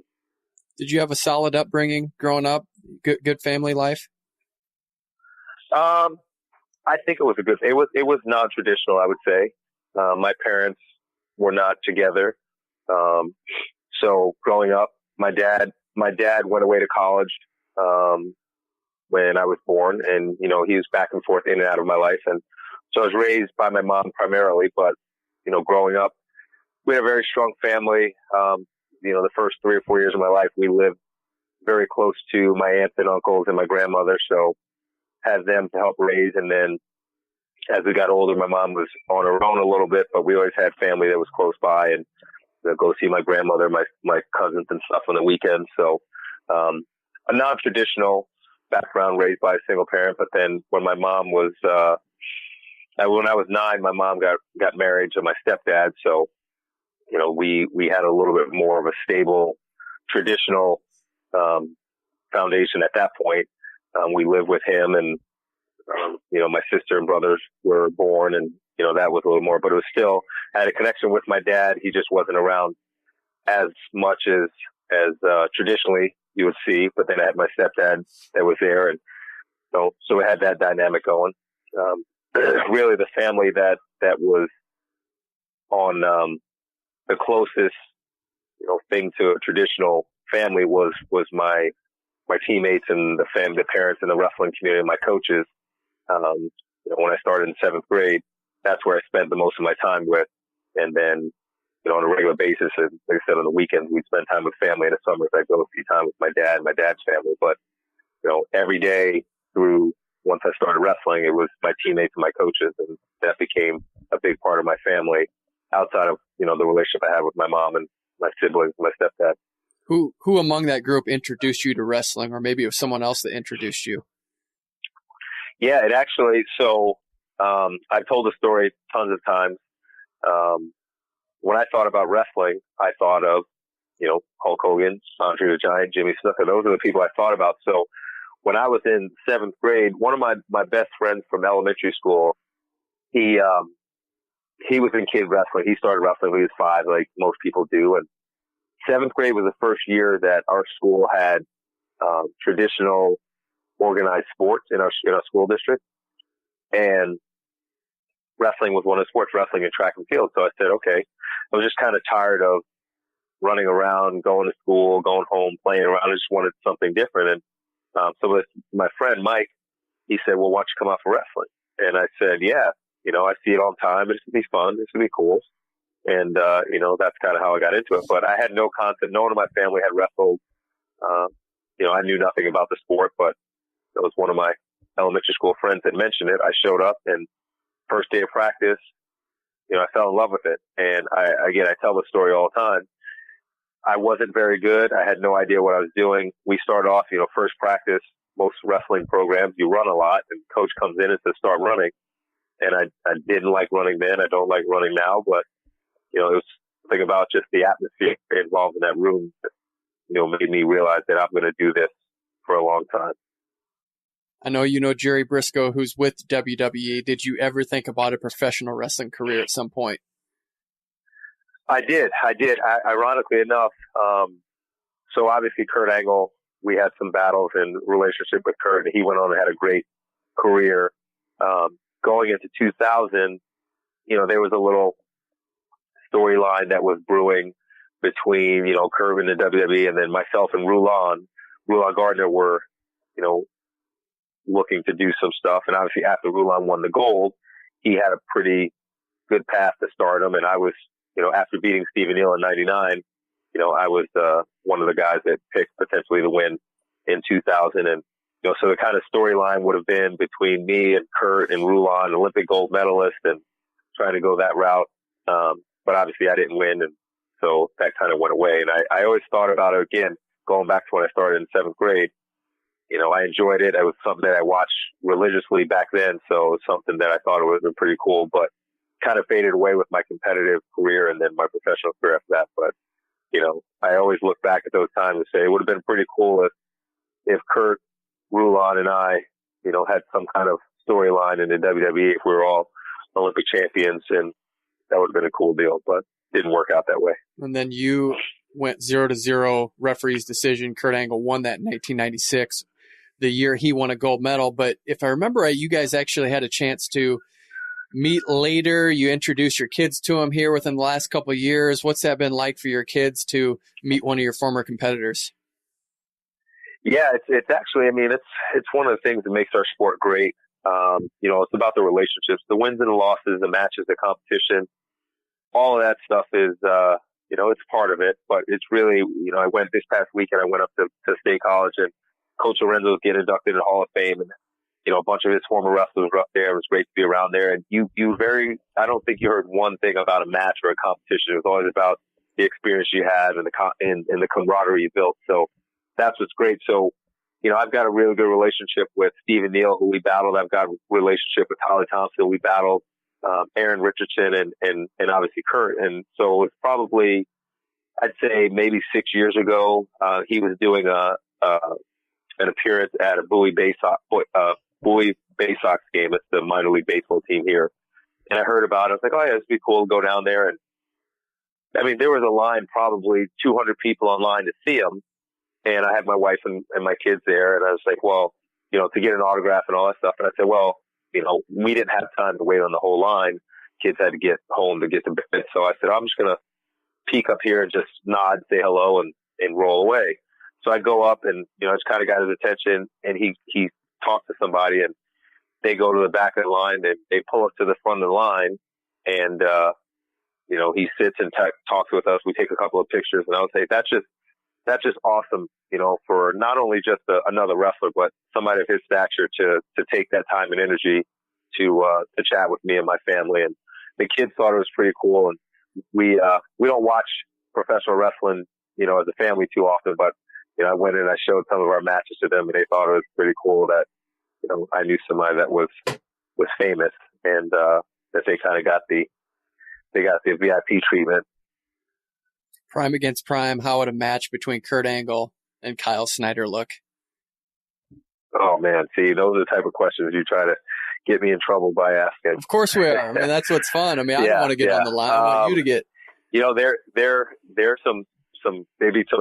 Did you have a solid upbringing growing up? Good family life? I think it was it was non-traditional, I would say. My parents were not together. So growing up, my dad went away to college, when I was born, and, he was back and forth in and out of my life. And so I was raised by my mom primarily, but, growing up, we had a very strong family. The first 3 or 4 years of my life, we lived very close to my aunts and uncles and my grandmother. So had them to help raise. And then as we got older, my mom was on her own a little bit, but we always had family that was close by, and go see my grandmother, my cousins and stuff on the weekends. So, a non-traditional background, raised by a single parent. But then when my mom was, when I was 9, my mom got married to my stepdad. So, we had a little bit more of a stable, traditional, foundation at that point. We lived with him, and, my sister and brothers were born, and, that was a little more, but it was still, I had a connection with my dad. He just wasn't around as much as traditionally you would see, but then I had my stepdad that was there, and, so we had that dynamic going. Really the family that was on, the closest, thing to a traditional family was my teammates and the parents in the wrestling community, my coaches. When I started in 7th grade, that's where I spent the most of my time with. And then, on a regular basis, and like I said, on the weekends, we'd spend time with family. In the summers, I'd go see time with my dad and my dad's family. But, every day through, once I started wrestling, it was my teammates and my coaches, and that became a big part of my family outside of, the relationship I had with my mom and my siblings and my stepdad. Who among that group introduced you to wrestling, or maybe it was someone else that introduced you? Yeah, it actually, I've told the story tons of times. When I thought about wrestling, I thought of, Hulk Hogan, Andre the Giant, Jimmy Snuka. Those are the people I thought about. So when I was in 7th grade, one of my best friends from elementary school, he was in kid wrestling. He started wrestling when he was 5, like most people do. And 7th grade was the first year that our school had traditional organized sports in our school district, and wrestling was one of the sports, wrestling and track and field. So I said, okay. I was just kind of tired of running around, going to school, going home, playing around. I just wanted something different. And so with my friend Mike, he said, well, why don't you come out for wrestling? And I said, yeah, I see it all the time. This would be fun. This would be cool. And, that's kind of how I got into it. But I had no concept. No one in my family had wrestled. I knew nothing about the sport, but it was one of my elementary school friends that mentioned it. I showed up, and first day of practice, I fell in love with it. And I tell the story all the time. I wasn't very good. I had no idea what I was doing. We started off, first practice, most wrestling programs, you run a lot, and coach comes in and says, start running. And I didn't like running then. I don't like running now, but, it was something about just the atmosphere involved in that room that, made me realize that I'm going to do this for a long time. I know you know Jerry Briscoe, who's with WWE. Did you ever think about a professional wrestling career at some point? I did. Ironically enough, so obviously Kurt Angle, we had some battles in relationship with Kurt, and he went on and had a great career. Going into 2000, there was a little storyline that was brewing between, Kurt and the WWE, and then myself and Rulon Gardner were, looking to do some stuff. And obviously after Rulon won the gold, he had a pretty good path to stardom. And I was, after beating Stephen Neal in 99, I was one of the guys that picked potentially to win in 2000. And, so the kind of storyline would have been between me and Kurt and Rulon, Olympic gold medalist, and trying to go that route. But obviously I didn't win. And so that kind of went away. And I always thought about it again, going back to when I started in 7th grade. I enjoyed it. It was something that I watched religiously back then. So it was something that I thought it would have been pretty cool, but kind of faded away with my competitive career and then my professional career after that. But, I always look back at those times and say it would have been pretty cool if Kurt, Rulon, and I, had some kind of storyline in the WWE if we were all Olympic champions, and that would have been a cool deal, but didn't work out that way. And then you went 0-0 referee's decision. Kurt Angle won that in 1996, the year he won a gold medal. But if I remember right, you guys actually had a chance to meet later. You introduced your kids to him here within the last couple of years. What's that been like for your kids to meet one of your former competitors? Yeah, it's actually, it's one of the things that makes our sport great. It's about the relationships, the wins and the losses, the matches, the competition, all of that stuff is, it's part of it, but it's really, I went this past weekend, I went up to State College, and Coach Lorenzo was getting inducted in the Hall of Fame, and, a bunch of his former wrestlers were up there. It was great to be around there. And I don't think you heard one thing about a match or a competition. It was always about the experience you had and the camaraderie you built. So that's what's great. So, I've got a really good relationship with Stephen Neal, who we battled. I've got a relationship with Holly Thompson. We battled, Aaron Richardson and obviously Kurt. And so it's probably, I'd say maybe 6 years ago, he was doing an appearance at a Bowie Bay Sox game. It's the minor league baseball team here. And I heard about it. I was like, oh yeah, it'd be cool to go down there. And there was a line, probably 200 people online to see him. And I had my wife and my kids there. And I was like, well, to get an autograph and all that stuff. And I said, well, we didn't have time to wait on the whole line. Kids had to get home to get to bed. So I said, I'm just going to peek up here and just nod, say hello, and roll away. So I go up and, just kind of got his attention, and he talked to somebody, and they go to the back of the line, and they pull us to the front of the line, and, he sits and talks with us. We take a couple of pictures, and I would say that's just awesome, for not only just another wrestler, but somebody of his stature to take that time and energy to chat with me and my family. And the kids thought it was pretty cool. And we don't watch professional wrestling, as a family too often, but, I went in and I showed some of our matches to them, and they thought it was pretty cool that, I knew somebody that was famous, and, that they kind of got the VIP treatment. Prime against prime, how would a match between Kurt Angle and Kyle Snyder look? Oh man, see, those are the type of questions you try to get me in trouble by asking. Of course we are. That's what's fun. I don't want to get on the line. I want you to get. There's some some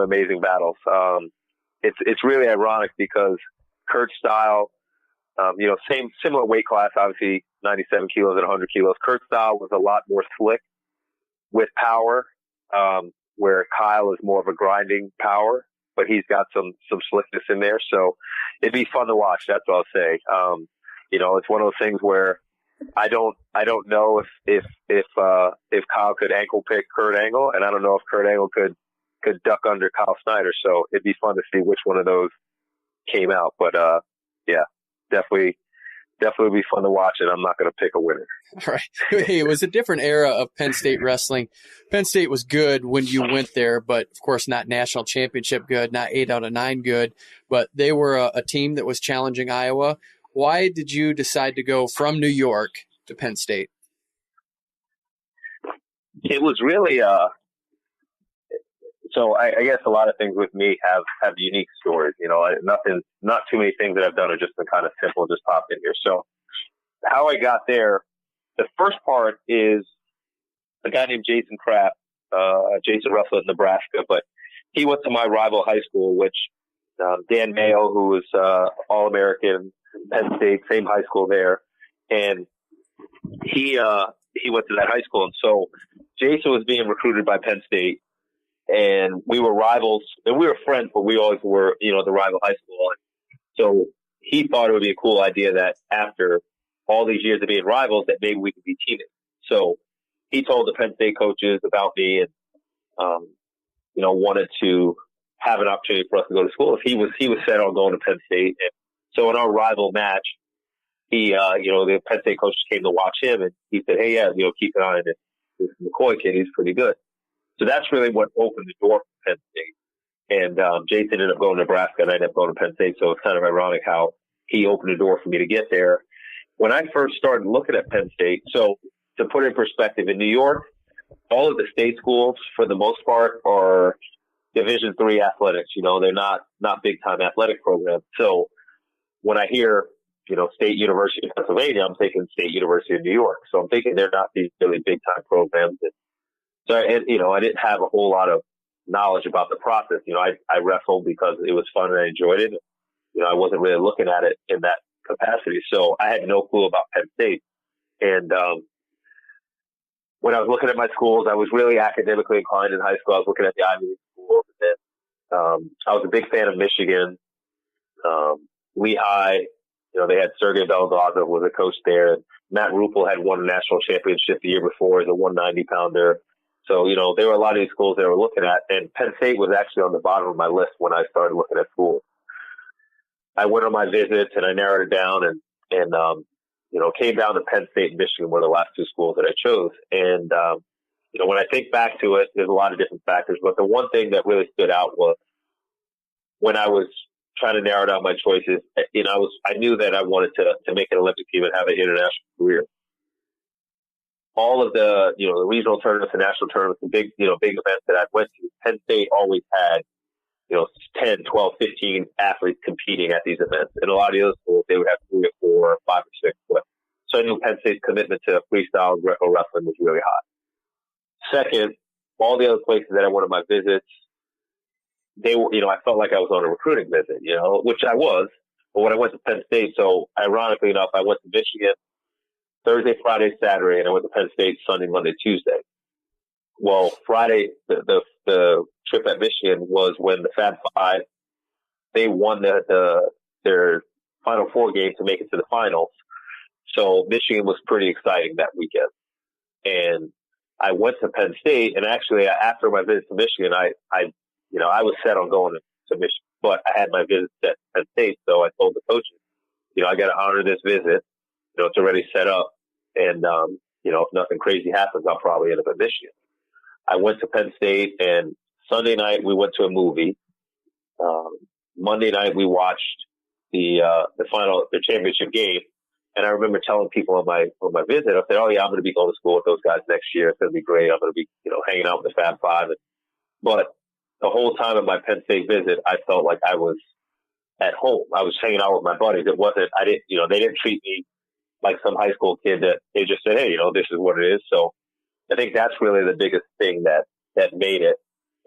amazing battles. It's really ironic because Kurt's style, similar weight class, obviously 97 kilos and 100 kilos. Kurt's style was a lot more slick with power, where Kyle is more of a grinding power, but he's got some slickness in there. So it'd be fun to watch. That's what I'll say. It's one of those things where I don't know if Kyle could ankle pick Kurt Angle, and I don't know if Kurt Angle could duck under Kyle Snyder. So it'd be fun to see which one of those came out. But yeah, definitely be fun to watch, and I'm not going to pick a winner. All right. Hey, it was a different era of Penn State wrestling. Penn State was good when you went there, but of course not national championship good, not 8 out of 9 good. But they were a team that was challenging Iowa. Why did you decide to go from New York to Penn State? It was really so I guess a lot of things with me have unique stories. Not too many things that I've done are just been kind of simple, just pop in here. So how I got there, the first part is a guy named Jason Kraft. Jason wrestled in Nebraska, but he went to my rival high school, which Dan Mayo, who was All-American, Penn State, same high school there, and he went to that high school. And so Jason was being recruited by Penn State, and we were rivals, and we were friends, but we always were, the rival high school. And so he thought it would be a cool idea that after all these years of being rivals, that maybe we could be teammates. So he told the Penn State coaches about me and, wanted to have an opportunity for us to go to school. He was set on going to Penn State. And so in our rival match, the Penn State coaches came to watch him, and he said, hey, yeah, keep an eye on this McCoy kid. He's pretty good. So that's really what opened the door for Penn State. And Jason ended up going to Nebraska, and I ended up going to Penn State. So it's kind of ironic how he opened the door for me to get there. When I first started looking at Penn State, so to put it in perspective, in New York, all of the state schools, for the most part, are Division III athletics. They're not big-time athletic programs. So when I hear, State University of Pennsylvania, I'm thinking State University of New York. So I'm thinking they're not these really big-time programs. And so, I didn't have a whole lot of knowledge about the process. I wrestled because it was fun and I enjoyed it. I wasn't really looking at it in that capacity. So I had no clue about Penn State. And when I was looking at my schools, I was really academically inclined in high school. I was looking at the Ivy League schools. And then I was a big fan of Michigan. Lehigh, they had Sergei Beloglazov was a coach there. And Matt Ruppel had won a national championship the year before as a 190-pounder. So, there were a lot of these schools they were looking at. And Penn State was actually on the bottom of my list when I started looking at schools. I went on my visits and I narrowed it down and came down to Penn State and Michigan were the last 2 schools that I chose. And, when I think back to it, there's a lot of different factors, but the one thing that really stood out was when I was trying to narrow down my choices, I knew that I wanted to make an Olympic team and have an international career. All of the, the regional tournaments and national tournaments, the big events that I went to, Penn State always had, 10, 12, 15 athletes competing at these events. And a lot of the other schools, they would have 3 or 4 or 5 or 6. So I knew Penn State's commitment to freestyle and Greco wrestling was really high. Second, all the other places that I went on my visits, they were, I felt like I was on a recruiting visit, which I was. But when I went to Penn State, so ironically enough, I went to Michigan Thursday, Friday, Saturday, and I went to Penn State Sunday, Monday, Tuesday. Well, Friday, the trip at Michigan was when the Fab Five, they won their Final Four game to make it to the finals. So Michigan was pretty exciting that weekend. And I went to Penn State, and actually after my visit to Michigan, I was set on going to Michigan, but I had my visit at Penn State. So I told the coaches, I got to honor this visit. It's already set up. And, if nothing crazy happens, I'll probably end up at Michigan. I went to Penn State, and Sunday night we went to a movie. Monday night we watched the championship game. And I remember telling people on my visit, I said, oh yeah, I'm going to be going to school with those guys next year. It's going to be great. I'm going to be, hanging out with the Fab Five. But the whole time of my Penn State visit, I felt like I was at home. I was hanging out with my buddies. They didn't treat me like some high school kid that they just said, hey, this is what it is. So I think that's really the biggest thing that made it.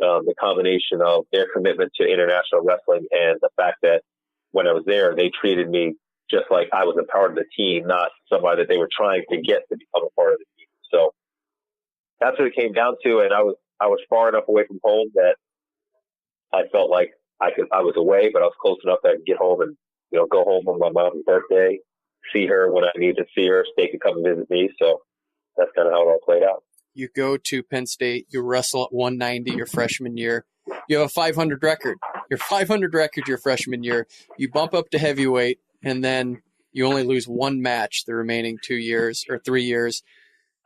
the combination of their commitment to international wrestling and the fact that when I was there, they treated me just like I was a part of the team, not somebody that they were trying to get to become a part of the team. So that's what it came down to. And I was far enough away from home that I felt like I was away, but I was close enough that I could get home and, go home on my mom's birthday, see her when I needed to see her, they could come and visit me. So that's kind of how it all played out. You go to Penn State, you wrestle at 190 your freshman year. You have a 500 record. Your 500 record your freshman year. You bump up to heavyweight, and then you only lose one match the remaining 2 years or 3 years.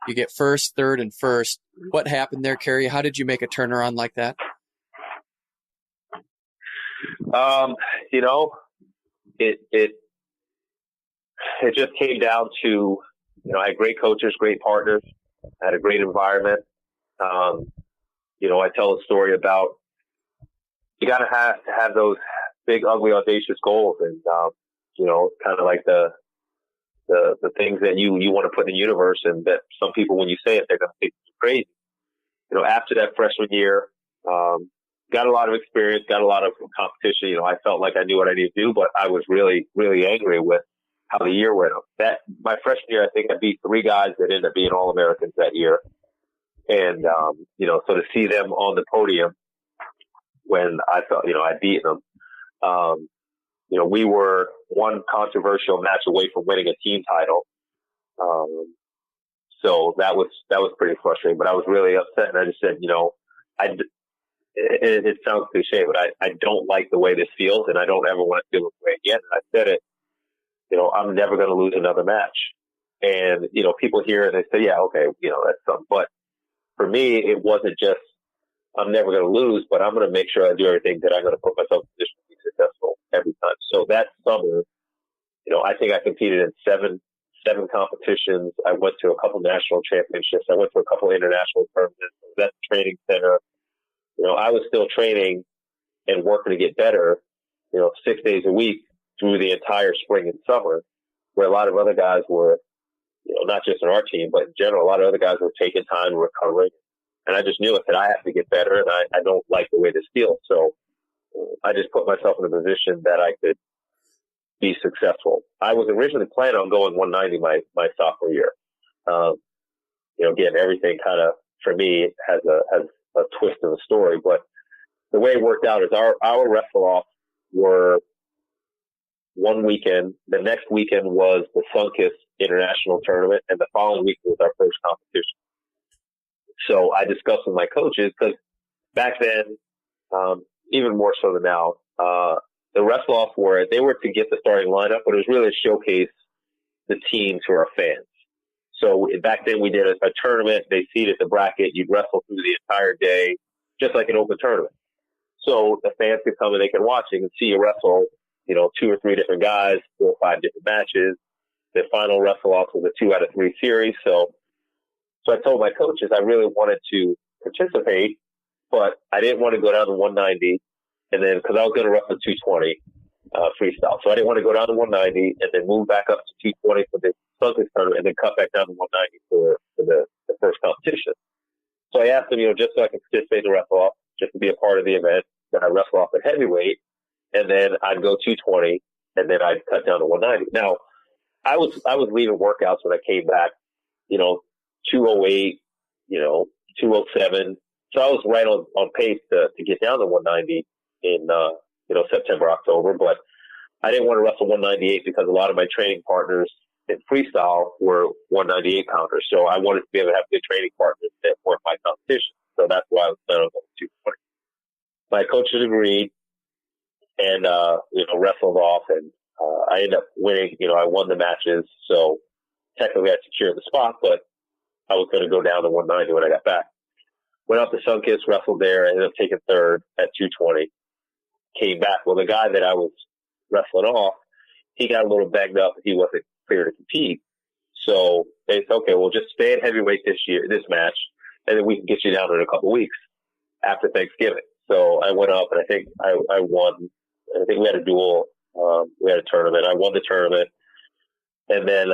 You get first, third, and first. What happened there, Kerry? How did you make a turnaround like that? It just came down to, I had great coaches, great partners. I had a great environment. I tell a story about you got to have those big, ugly, audacious goals, and kind of like the things that you want to put in the universe, and that some people, when you say it, they're going to think you're crazy. After that freshman year, got a lot of experience, got a lot of competition. I felt like I knew what I needed to do, but I was really, really angry with how the year went. My freshman year, I think I beat 3 guys that ended up being All-Americans that year. And, so to see them on the podium when I felt, I'd beaten them, we were one controversial match away from winning a team title. So that was pretty frustrating, but I was really upset. And I just said, it sounds cliche, but I don't like the way this feels, and I don't ever want to feel this way again. And I said it, I'm never going to lose another match. And, people hear it and they say, yeah, okay, that's something. But for me, it wasn't just, I'm never going to lose, but I'm going to make sure I do everything that I'm going to put myself in a position to be successful every time. So that summer, I think I competed in seven competitions. I went to a couple national championships. I went to a couple international tournaments. I was at the training center. I was still training and working to get better, 6 days a week through the entire spring and summer, where a lot of other guys were, not just in our team, but in general, a lot of other guys were taking time and recovering. And I just knew it that I have to get better, and I don't like the way this feels. So I just put myself in a position that I could be successful. I was originally planning on going 190 my sophomore year. Again, everything kind of, for me, has a twist of the story, but the way it worked out is our wrestle-offs were one weekend. The next weekend was the Sunkiss International Tournament, and the following week was our first competition. So I discussed with my coaches, because back then, even more so than now, the wrestle-offs they were to get the starting lineup, but it was really to showcase the teams who are fans. So back then we did a tournament. They seeded the bracket. You'd wrestle through the entire day, just like an open tournament. So the fans could come and they could watch. They can see you wrestle, 2 or 3 different guys, 4 or 5 different matches. The final wrestle-off was a 2 out of 3 series. So I told my coaches I really wanted to participate, but I didn't want to go down to 190, and then because I was going to wrestle 220 freestyle, so I didn't want to go down to 190 and then move back up to 220 for the Sunkiss tournament, and then cut back down to 190 for the first competition. So I asked them, just so I can participate in the wrestle-off, just to be a part of the event. Then I wrestle off at heavyweight, and then I'd go 220, and then I'd cut down to 190. Now, I was leaving workouts when I came back, 208, 207. So I was right on pace to get down to 190 in, September, October. But I didn't want to wrestle 198 because a lot of my training partners in freestyle were 198 counters. So I wanted to be able to have good training partners that weren't my competition. So that's why I was planning on going 220. My coaches agreed and, wrestled off, and I ended up winning. I won the matches. So technically I secured the spot, but I was going to go down to 190 when I got back. Went out to Sunkiss, wrestled there, ended up taking third at 220. Came back. Well, the guy that I was wrestling off, he got a little banged up. He wasn't clear to compete. So they said, okay, well, just stay at heavyweight this match, and then we can get you down in a couple weeks after Thanksgiving. So I went up, and I think I won. I think we had a duel. We had a tournament. I won the tournament. And then,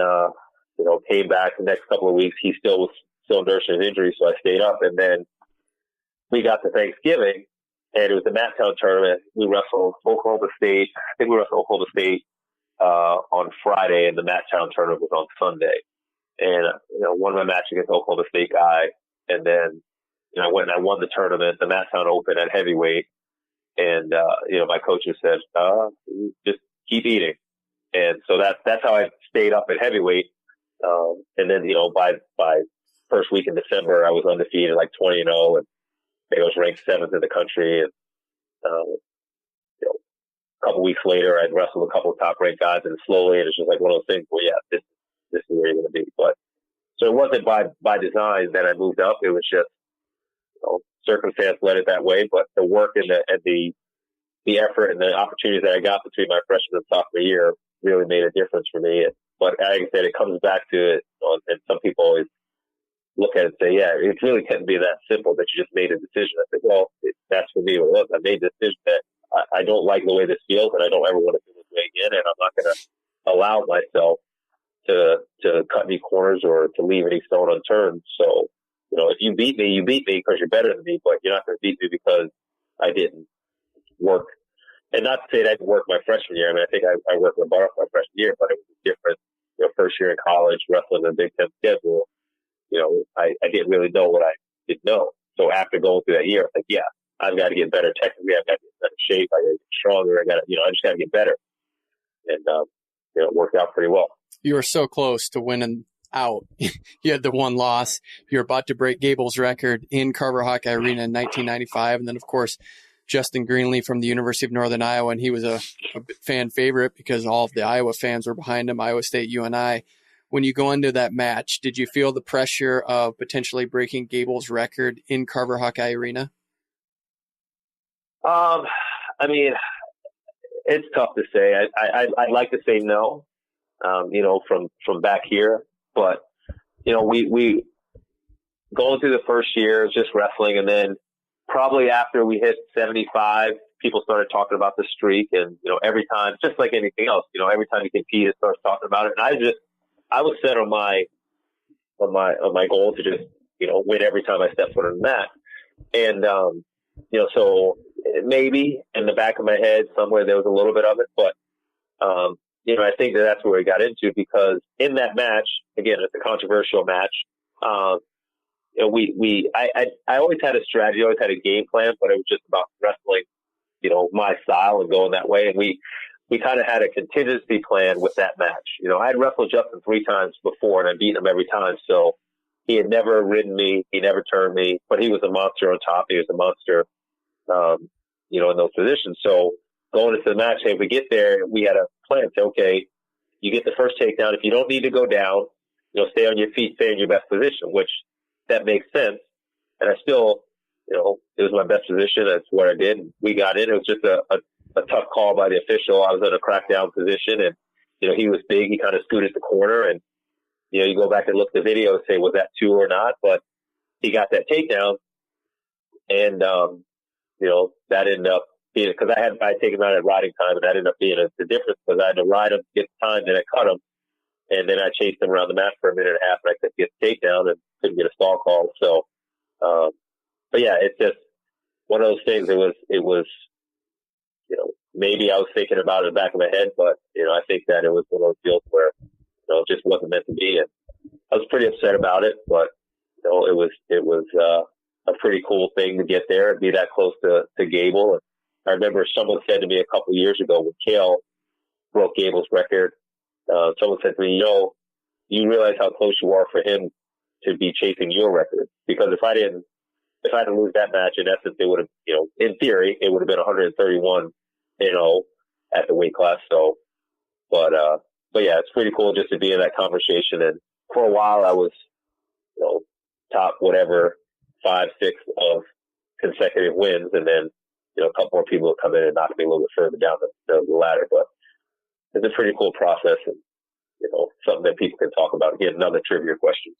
came back the next couple of weeks. He was still nursing his injury, so I stayed up. And then we got to Thanksgiving, and it was the Matttown tournament. We wrestled Oklahoma State. I think we wrestled Oklahoma State on Friday, and the Matttown tournament was on Sunday. And won my match against Oklahoma State guy, and then I went and I won the tournament, the Matttown Open at heavyweight. And my coaches said, just keep eating. And so that's how I stayed up at heavyweight. And then by first week in December, I was undefeated, like 20-0, and I was ranked 7th in the country. And a couple weeks later, I'd wrestled a couple of top-ranked guys, and slowly, and it's just like one of those things where, this is where you're going to be. But so it wasn't by design that I moved up. It was just circumstance led it that way. But the work and the effort and the opportunities that I got between my freshman and sophomore year really made a difference for me. But like I said, it comes back to it, and some people always look at it and say, yeah, it really can't be that simple that you just made a decision. I think, well, that's for me. Look, I made the decision that I don't like the way this feels, and I don't ever want to feel this way again, and I'm not going to allow myself to cut any corners or to leave any stone unturned. So, if you beat me because you're better than me, but you're not going to beat me because I didn't work. And not to say that I didn't work my freshman year. I mean, I think I worked the bar my freshman year, but it was different. First year in college, wrestling the Big Ten schedule, I didn't really know what I didn't know. So after going through that year, I was like, yeah, I've got to get better technically. I've got to get better shape. I got to get stronger. I just got to get better. And, it worked out pretty well. You were so close to winning out. You had the one loss. You're about to break Gable's record in Carver Hawkeye Arena in 1995. And then, of course, Justin Greenlee from the University of Northern Iowa, and he was a fan favorite because all of the Iowa fans were behind him, Iowa State, UNI. When you go into that match, did you feel the pressure of potentially breaking Gable's record in Carver Hawkeye Arena? I mean, it's tough to say. I'd like to say no, from back here, but we going through the first year just wrestling, and then probably after we hit 75, people started talking about the streak, and every time, just like anything else, every time you compete, it starts talking about it. And I was set on my goal to just win every time I step foot on the mat, and so maybe in the back of my head somewhere there was a little bit of it, but I think that's where we got into, because in that match, again, it's a controversial match. I always had a strategy, I always had a game plan, but it was just about wrestling, my style and going that way. And we kind of had a contingency plan with that match. I had wrestled Justin 3 times before, and I beat him every time. So he had never ridden me. He never turned me, but he was a monster on top. He was a monster, in those positions. So going into the match, hey, if we get there, we had a plan. Say, okay, you get the first takedown. If you don't need to go down, stay on your feet, stay in your best position, which that makes sense. And I still, it was my best position. That's what I did. We got in. It was just a tough call by the official. I was in a crackdown position, and, he was big. He kind of scooted the corner, and, you go back and look at the video and say, was that 2 or not? But he got that takedown, and, that ended up being, because I had taken him out at riding time, and that ended up being the difference, because I had to ride him to get the time, then I cut him, and then I chased him around the mat for a minute and a half, and I couldn't get the takedown and couldn't get a stall call. So, but yeah, it's just one of those things. It was, maybe I was thinking about it in the back of my head, but, I think that it was one of those deals where, it just wasn't meant to be. And I was pretty upset about it, but, it was a pretty cool thing to get there and be that close to Gable. And I remember someone said to me a couple of years ago when Kale broke Gable's record, someone said to me, you realize how close you are for him to be chasing your record. Because if I had to lose that match, in essence, it would have, in theory, it would have been 131, at the weight class. So, but yeah, it's pretty cool just to be in that conversation. And for a while I was, top whatever 5, 6 of consecutive wins. And then, a couple more people would come in and knock me a little bit further down the ladder. But it's a pretty cool process, and, something that people can talk about. Again, another trivia question.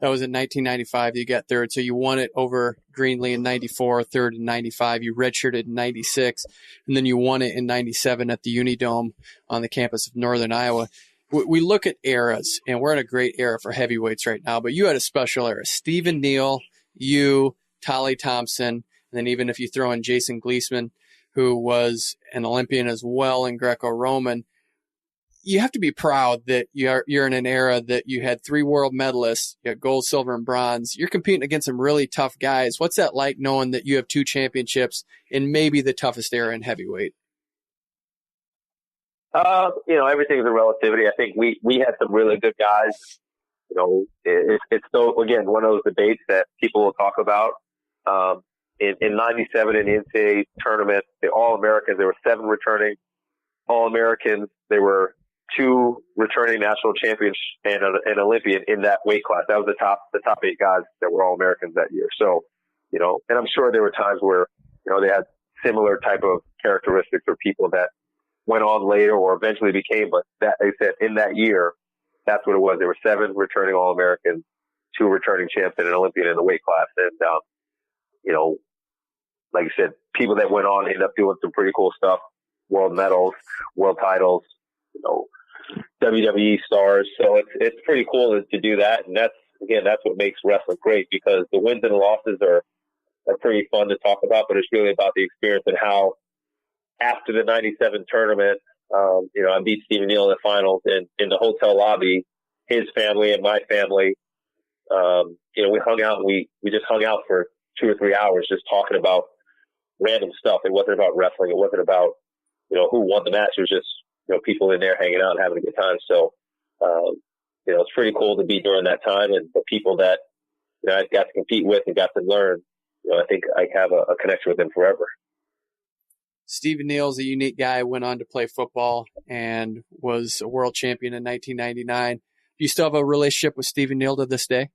That was in 1995. You got third. So you won it over Greenlee in 94, third in 95. You redshirted in 96, and then you won it in 97 at the Unidome on the campus of Northern Iowa. We look at eras, and we're in a great era for heavyweights right now, but you had a special era. Stephen Neal, you, Tolly Thompson, And then even if you throw in Jason Gleesman, who was an Olympian as well in Greco-Roman, you have to be proud that you're in an era that you had 3 world medalists, you had gold, silver, and bronze. You're competing against some really tough guys. What's that like, knowing that you have 2 championships in maybe the toughest era in heavyweight? Everything's a relativity. I think we had some really good guys. It's still, again, one of those debates that people will talk about. In 97 in the NCAA tournament, the All-Americans, there were 7 returning All-Americans. There were 2 returning national champions and an Olympian in that weight class. That was the top 8 guys that were All-Americans that year. So, and I'm sure there were times where, they had similar type of characteristics or people that went on later or eventually became, but that, they said in that year, that's what it was. There were 7 returning All-Americans, 2 returning champs and an Olympian in the weight class. And, like I said, people that went on ended up doing some pretty cool stuff, world medals, world titles, WWE stars. So it's pretty cool to do that. And that's what makes wrestling great, because the wins and the losses are pretty fun to talk about, but it's really about the experience and how after the 97 tournament, I beat Stephen Neal in the finals, and in the hotel lobby, his family and my family, we hung out and we just hung out for 2 or 3 hours just talking about random stuff. It wasn't about wrestling. It wasn't about, who won the match. It was just, people in there hanging out and having a good time. So, it's pretty cool to be during that time, and the people that, I got to compete with and got to learn, I think I have a connection with them forever. Stephen Neal's a unique guy, went on to play football and was a world champion in 1999. Do you still have a relationship with Stephen Neal to this day?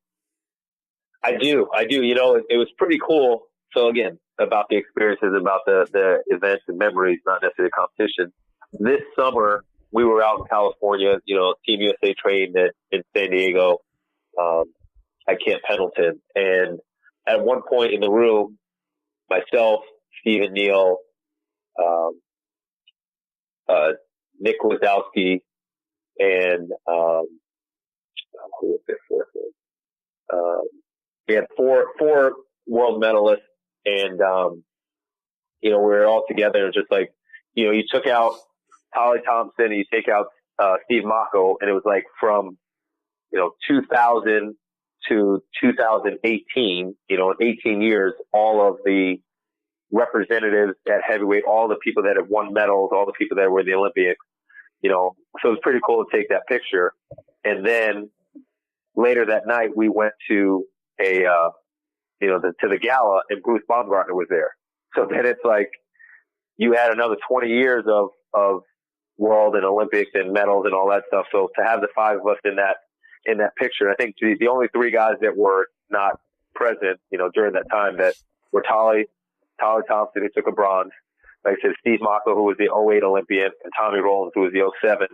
I do. It was pretty cool. So again, about the experiences, about the events and memories, not necessarily competition. This summer, we were out in California, Team USA trained in San Diego, at Camp Pendleton. And at one point in the room, myself, Stephen Neal, Nick Wazowski, and who was there for? We had four world medalists, and we were all together. Just like, you took out Holly Thompson, and you take out Steve Mocco, and it was like from 2000 to 2018, in 18 years, all of the representatives at heavyweight, all the people that have won medals, all the people that were in the Olympics, so it was pretty cool to take that picture. And then later that night, we went to to the gala, and Bruce Baumgartner was there. So then it's like you had another 20 years of world and Olympics and medals and all that stuff. So to have the 5 of us in that picture, I think the only 3 guys that were not present, during that time, that were Tolly Thompson, who took a bronze. Like I said, Steve Mocco, who was the 08 Olympian, and Tommy Rollins, who was the 07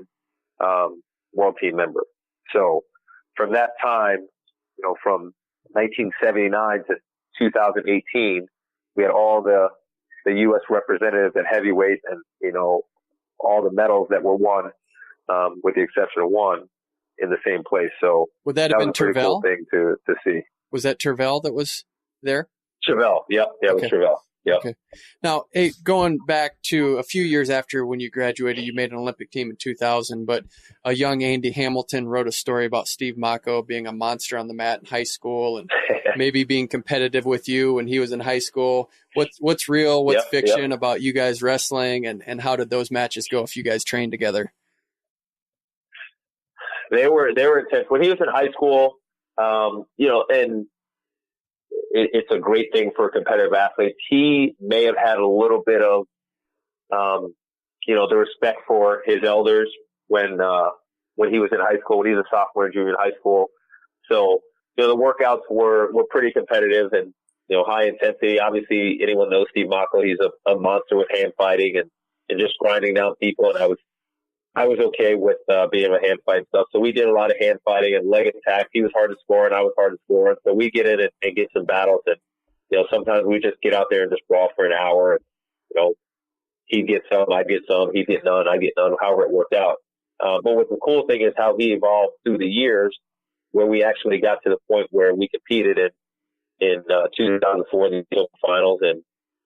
world team member. So from that time, from 1979 to 2018, we had all the U.S. representatives at heavyweight, and all the medals that were won, with the exception of one, in the same place. So would that have been Tervel? Cool thing to see. Was that Tervel that was there? Tervel, yeah, it was Tervel. Yeah. Okay. Now, hey, going back to a few years after when you graduated, you made an Olympic team in 2000, but a young Andy Hamilton wrote a story about Steve Mocco being a monster on the mat in high school and maybe being competitive with you when he was in high school. What's real? What's fiction about you guys wrestling, and how did those matches go if you guys trained together? They were intense. When he was in high school, and it's a great thing for competitive athletes. He may have had a little bit of, the respect for his elders when he was in high school, when he was a sophomore and junior in high school. So, the workouts were pretty competitive and, high intensity. Obviously, anyone knows Steve Mocco. He's a monster with hand fighting and just grinding down people. And I was okay with being a hand fight stuff. So we did a lot of hand fighting and leg attacks. He was hard to score and I was hard to score. So we get in and get some battles. And, sometimes we just get out there and just brawl for an hour. And, he'd get some, I'd get some, he'd get none, I'd get none, however it worked out. But what the cool thing is how he evolved through the years, where we actually got to the point where we competed in 2004 in the finals. And,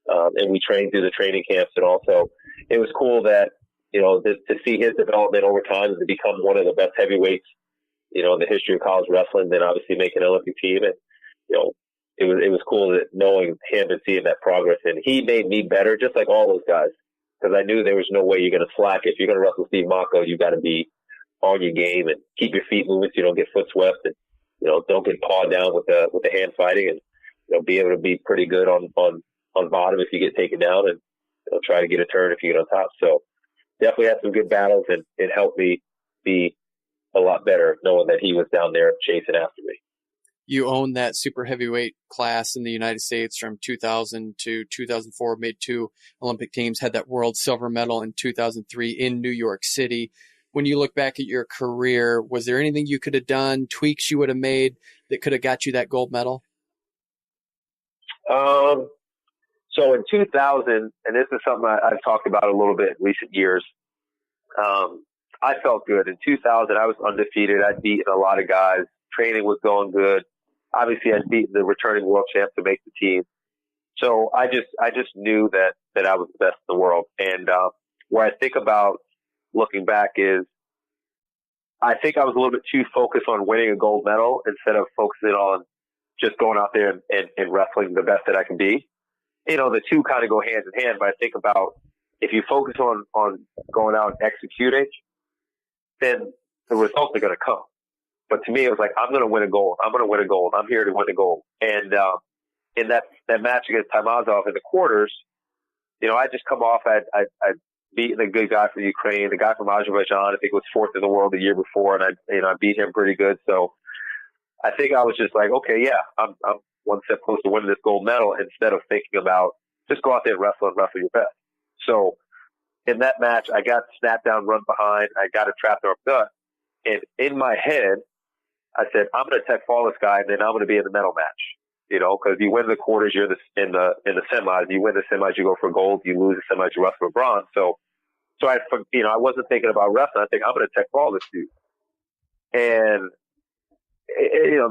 And we trained through the training camps, and also it was cool that, to see his development over time and to become one of the best heavyweights, in the history of college wrestling, then obviously make an Olympic team. And, it was cool that knowing him and seeing that progress. And he made me better, just like all those guys, because I knew there was no way you're going to slack. If you're going to wrestle Steve Mocco, you got to be on your game and keep your feet moving so you don't get foot swept, and, don't get pawed down with the hand fighting, and, be able to be pretty good on bottom if you get taken down, and try to get a turn if you get on top. So definitely had some good battles, and it helped me be a lot better knowing that he was down there chasing after me. You owned that super heavyweight class in the United States from 2000 to 2004, made 2 Olympic teams, had that world silver medal in 2003 in New York City. When you look back at your career, was there anything you could have done, tweaks you would have made that could have got you that gold medal? So in 2000, and this is something I've talked about a little bit in recent years, I felt good. In 2000, I was undefeated. I'd beaten a lot of guys. Training was going good. Obviously, I'd beaten the returning world champ to make the team. So I just knew that I was the best in the world. And where I think about looking back is, I think I was a little bit too focused on winning a gold medal instead of focusing on just going out there and wrestling the best that I can be. The two kind of go hand in hand, but I think about if you focus on going out and executing, then the results are going to come. But to me, it was like, I'm going to win a gold. I'm going to win a gold. I'm here to win a gold. And in that match against Taimazov in the quarters, I just come off. I'd beaten a good guy from Ukraine, the guy from Azerbaijan. I think was 4th in the world the year before, and I beat him pretty good. So I think I was just like, okay, yeah, I'm one step closer to winning this gold medal, instead of thinking about just go out there and wrestle your best. So in that match, I got snapped down, run behind. I got a trapped arm gut, and in my head, I said, I'm going to tech fall this guy, and then I'm going to be in the medal match. Because you win the quarters, you're in the semis. You win the semis, you go for gold. You lose the semis, you wrestle for bronze. So I wasn't thinking about wrestling. I think I'm going to tech fall this dude. And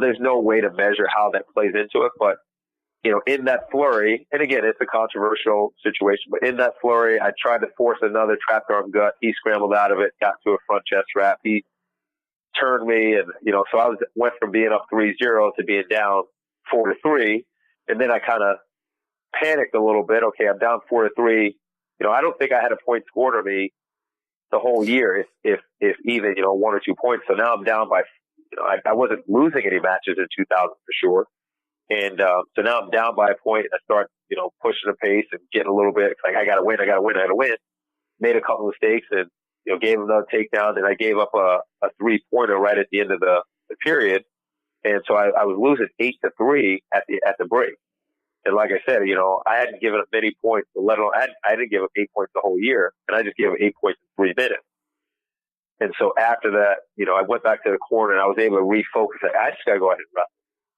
there's no way to measure how that plays into it, but in that flurry, and again, it's a controversial situation, but in that flurry, I tried to force another trapped arm gut. He scrambled out of it, got to a front chest wrap. He turned me, and so I went from being up 3-0 to being down 4-3, and then I kind of panicked a little bit. Okay, I'm down 4-3. I don't think I had a point scored on me the whole year, if even 1 or 2 points. So now I'm down by, I wasn't losing any matches in 2000 for sure, and so now I'm down by a point. I start pushing the pace and getting a little bit. It's like I gotta win. Made a couple of mistakes, and gave him another takedown, and I gave up a 3-pointer right at the end of the period. And so I was losing 8-3 at the break. And like I said, I hadn't given up many points, let alone I didn't give up 8 points the whole year, and I just gave up 8 points in 3 minutes. And so after that, I went back to the corner, and I was able to refocus. I just got to go ahead and wrestle.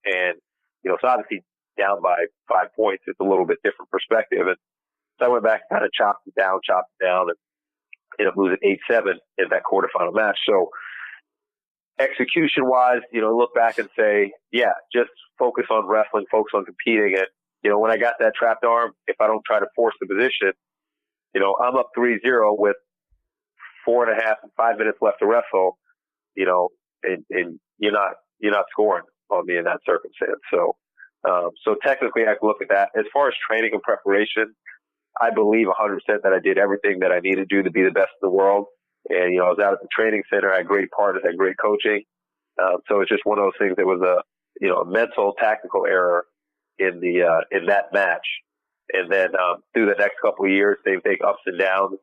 And, so obviously down by 5 points, it's a little bit different perspective. And so I went back and kind of chopped it down, and ended up losing 8-7 in that quarterfinal match. So execution-wise, look back and say, yeah, just focus on wrestling, focus on competing. And, when I got that trapped arm, if I don't try to force the position, I'm up 3-0 with 4.5 and 5 minutes left to wrestle, and you're not scoring on me in that circumstance. So, so technically I can look at that. As far as training and preparation, I believe 100% that I did everything that I needed to do to be the best in the world. And, I was out at the training center. I had great partners, had great coaching. So it's just one of those things that was a mental, tactical error in that match. And then, through the next couple of years, they take ups and downs.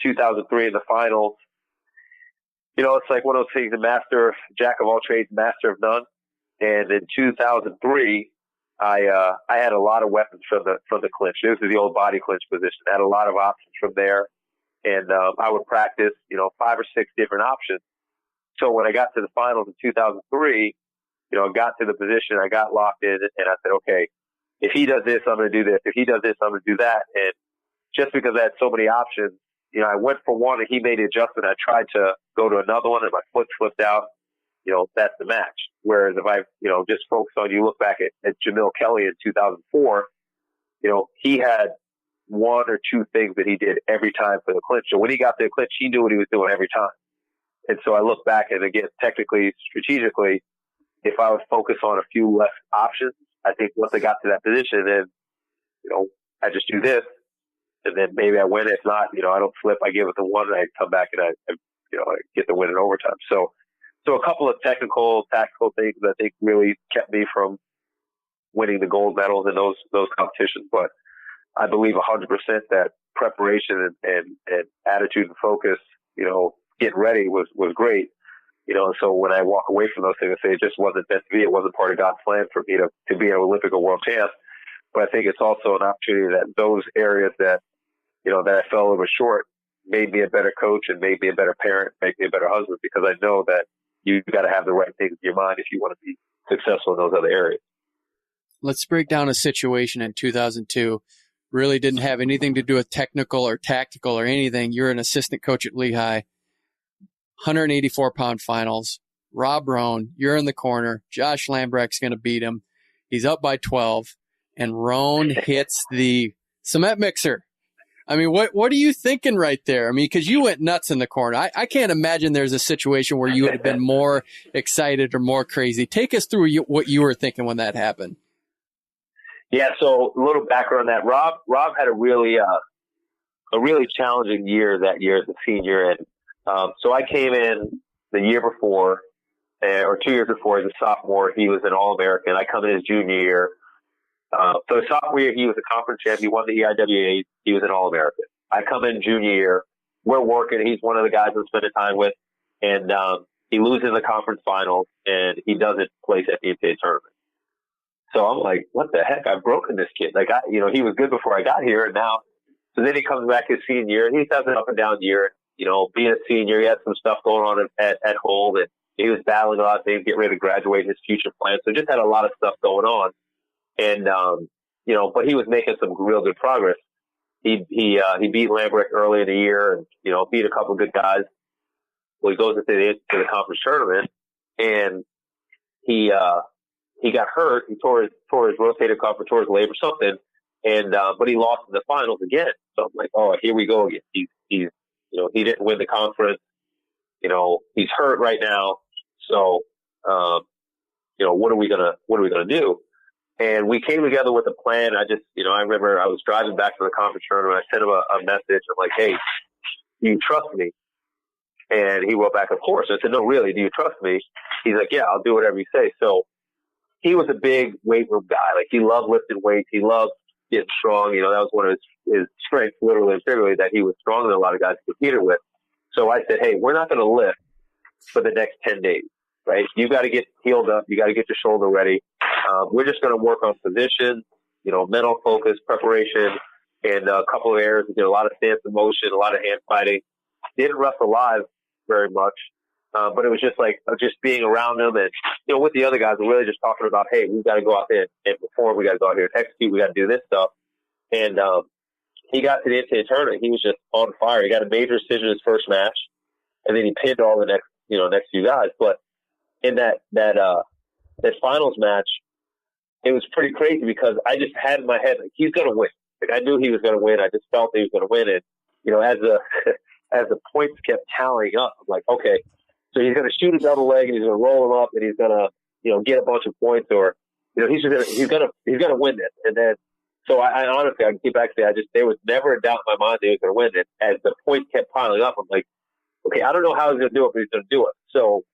2003 in the finals, it's like one of those things, jack of all trades, master of none. And in 2003, I had a lot of weapons from the clinch. This is the old body clinch position. I had a lot of options from there. And, I would practice, 5 or 6 different options. So when I got to the finals in 2003, I got to the position, I got locked in, and I said, okay, if he does this, I'm going to do this. If he does this, I'm going to do that. And just because I had so many options, I went for one and he made the adjustment. I tried to go to another one and my foot slipped out. That's the match. Whereas if I, just focus on, you look back at Jamil Kelly in 2004, he had one or two things that he did every time for the clinch. So when he got to the clinch, he knew what he was doing every time. And so I look back, and again, technically, strategically, if I would focus on a few less options, I think once I got to that position, then, I just do this, and then maybe I win. If not, I don't flip. I give it the one, and I come back and I get the win in overtime. So a couple of tactical things that I think really kept me from winning the gold medals in those competitions. But I believe 100% that preparation and attitude and focus, getting ready was great. And so when I walk away from those things, I say it just wasn't meant to be. It wasn't part of God's plan for me to be an Olympic or world champ. But I think it's also an opportunity that those areas that, that I fell a little bit short made me a better coach and made me a better parent, made me a better husband, because I know that you've got to have the right things in your mind if you want to be successful in those other areas. Let's break down a situation in 2002. Really didn't have anything to do with technical or tactical or anything. You're an assistant coach at Lehigh. 184-pound finals. Rob Roan, you're in the corner. Josh Lambrecht's going to beat him. He's up by 12, and Roan hits the cement mixer. I mean, what are you thinking right there? I mean, because you went nuts in the corner. I can't imagine there's a situation where you would have been more excited or more crazy. Take us through what you were thinking when that happened. Yeah, so a little background on that. Rob had a really challenging year that year as a senior, and so I came in the year before, or 2 years before as a sophomore. He was an All-American. I come in his junior year. So sophomore year, he was a conference champ. He won the EIWA. He was an All-American. I come in junior year. We're working. He's one of the guys I'm spending time with, and he loses the conference finals, and he doesn't place at the NCAA tournament. So I'm like, what the heck? I've broken this kid. Like, he was good before I got here, and now. So then he comes back his senior year, and he has an up and down year. Being a senior, he had some stuff going on at home, and he was battling a lot of things, getting ready to graduate, his future plans. So just had a lot of stuff going on. And, but he was making some real good progress. He beat Lambrecht early in the year and, beat a couple of good guys. Well, he goes into the conference tournament, and he got hurt. He tore his rotator cuff or tore his labrum or something. And, but he lost in the finals again. So I'm like, oh, here we go again. He didn't win the conference. He's hurt right now. So, what are we gonna do? And we came together with a plan. I remember I was driving back to the conference tournament. I sent him a message. I'm like, hey, do you trust me? And he wrote back, of course. I said, no, really, do you trust me? He's like, yeah, I'll do whatever you say. So he was a big weight room guy. Like, he loved lifting weights. He loved getting strong. That was one of his strengths, literally and figuratively, that he was stronger than a lot of guys he competed with. So I said, hey, we're not going to lift for the next 10 days, right? You got to get healed up. You got to get your shoulder ready. We're just going to work on position, mental focus, preparation, and a couple of areas. We did a lot of stance and motion, a lot of hand fighting. Didn't wrestle live very much, but it was just like just being around them and, with the other guys, we're really just talking about, hey, we've got to go out there and perform. We got to go out here and execute. We got to do this stuff. And he got to the NCAA tournament. He was just on fire. He got a major decision in his first match, and then he pinned all the next few guys. But in that finals match, it was pretty crazy because I just had in my head, like, he's going to win. Like, I knew he was going to win. I just felt he was going to win. And, as the points kept tallying up, I'm like, okay, so he's going to shoot a double leg and he's going to roll him up and he's going to, get a bunch of points, or, he's going to win this. And then, so I honestly, I can get back to that. There was never a doubt in my mind that he was going to win it. As the points kept piling up, I'm like, okay, I don't know how he's going to do it, but he's going to do it. So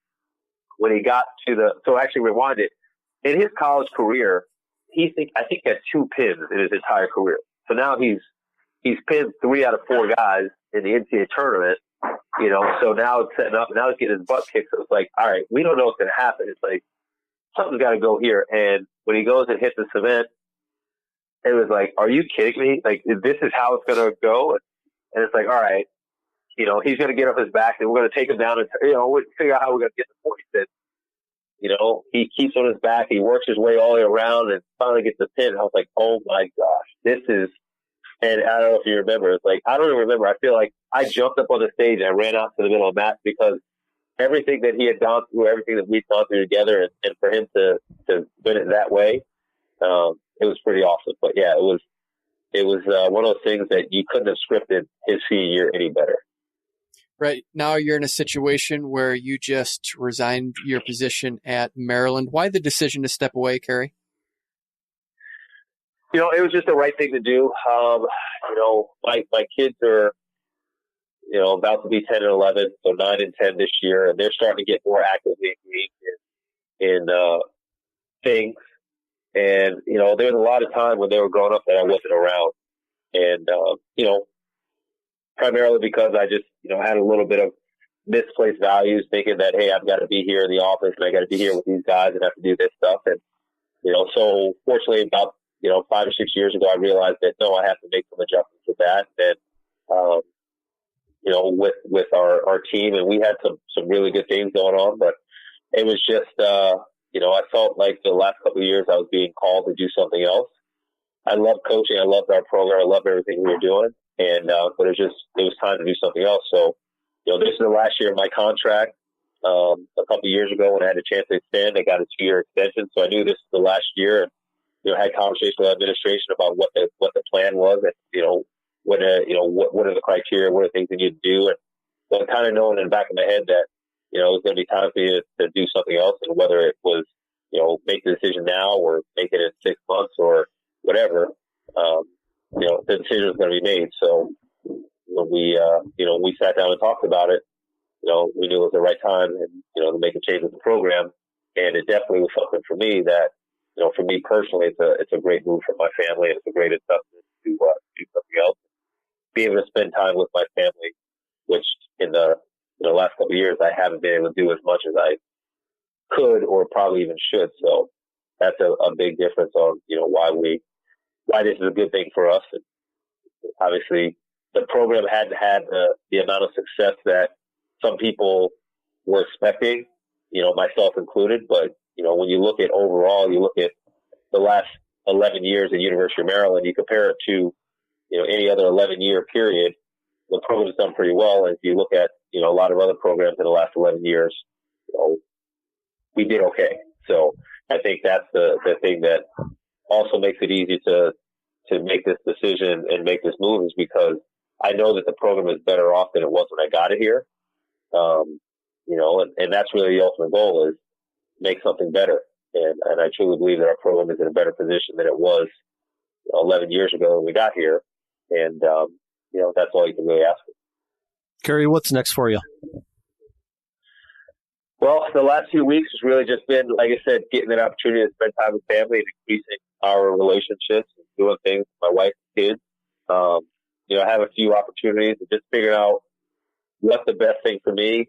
when he got to actually rewind it, in his college career, I think he had 2 pins in his entire career. So now he's pinned 3 out of 4 guys in the NCAA tournament, so now it's setting up, and now he's getting his butt kicked. So it's like, all right, we don't know what's going to happen. It's like, something's got to go here. And when he goes and hits the cement, it was like, are you kidding me? Like, this is how it's going to go? And it's like, all right, he's going to get off his back, and we're going to take him down and, we'll figure out how we're going to get the points. And, he keeps on his back. He works his way all the way around and finally gets the pin. I was like, oh my gosh, this is, and I don't know if you remember, it's like, I don't even remember. I feel like I jumped up on the stage and I ran out to the middle of the mat because everything that he had gone through, everything that we'd gone through together, and for him to win it that way, it was pretty awesome. But yeah, it it was one of those things that you couldn't have scripted his senior year any better. Right now you're in a situation where you just resigned your position at Maryland. Why the decision to step away, Kerry? You know, it was just the right thing to do. You know, my kids are, you know, about to be 10 and 11, so 9 and 10 this year, and they're starting to get more actively engaged in things. And, you know, there was a lot of time when they were growing up that I wasn't around. And, you know, primarily because I just, you know, had a little bit of misplaced values, thinking that, hey, I've got to be here in the office and I got to be here with these guys and have to do this stuff. And, you know, so fortunately about, you know, 5 or 6 years ago, I realized that, no, I have to make some adjustments with that. And, you know, with our team, and we had some really good things going on, but it was just, you know, I felt like the last couple of years I was being called to do something else. I loved coaching. I loved our program. I loved everything we were doing. And, but it was time to do something else. So, you know, this is the last year of my contract. A couple of years ago when I had a chance to extend, I got a 2-year extension. So I knew this was the last year, and, you know, had conversations with administration about what the plan was, and, you know, what are the criteria, what are the things they need to do. And so kind of knowing in the back of my head that, you know, it was going to be time for me to do something else, and whether it was, you know, make the decision now or make it in 6 months or whatever, you know, the decision was going to be made. So when we, you know, we sat down and talked about it, you know, we knew it was the right time, and, you know, to make a change with the program. And it definitely was something for me that, you know, for me personally, it's a great move for my family, and it's a great adjustment to do something else. Be able to spend time with my family, which in the last couple of years I haven't been able to do as much as I could or probably even should. So that's a big difference on, you know, why this is a good thing for us. And obviously the program hadn't had the amount of success that some people were expecting, you know, myself included. But, you know, when you look at overall, you look at the last 11 years at University of Maryland, you compare it to, you know, any other 11-year period, the program's done pretty well. And if you look at, you know, a lot of other programs in the last 11 years, you know, we did okay. So I think that's the thing that also makes it easy to make this decision and make this move, is because I know that the program is better off than it was when I got it here. You know, and that's really the ultimate goal, is make something better. And I truly believe that our program is in a better position than it was 11 years ago when we got here. And, you know, that's all you can really ask for. Kerry, what's next for you? Well, the last few weeks has really just been, like I said, getting an opportunity to spend time with family and increasing our relationships and doing things with my wife and kids. You know, I have a few opportunities and just figuring out what's the best thing for me.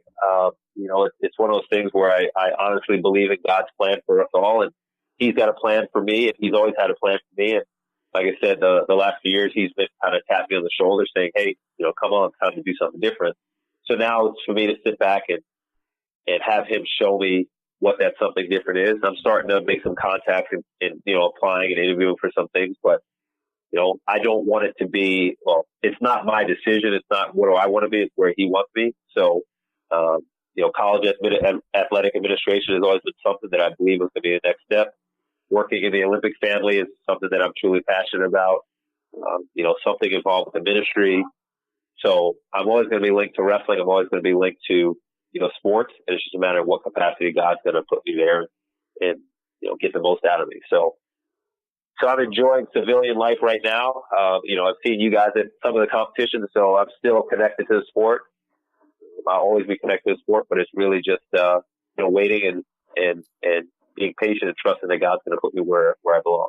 You know, it's one of those things where I honestly believe in God's plan for us all, and He's got a plan for me, and He's always had a plan for me. And like I said, the last few years, He's been kind of tapping me on the shoulder saying, hey, you know, come on, it's time to do something different. So now it's for me to sit back and have Him show me what that something different is. I'm starting to make some contacts and you know, applying and interviewing for some things, but, you know, I don't want it to be, well, it's not my decision. It's not what do I want to be. It's where He wants me. So, you know, college athletic administration has always been something that I believe is going to be the next step. Working in the Olympic family is something that I'm truly passionate about. You know, something involved with the ministry. So I'm always going to be linked to wrestling. I'm always going to be linked to, you know, sports. And it's just a matter of what capacity God's going to put me there and, you know, get the most out of me. So I'm enjoying civilian life right now. You know, I've seen you guys at some of the competitions, so I'm still connected to the sport. I'll always be connected to the sport, but it's really just, you know, waiting and being patient and trusting that God's going to put me where I belong.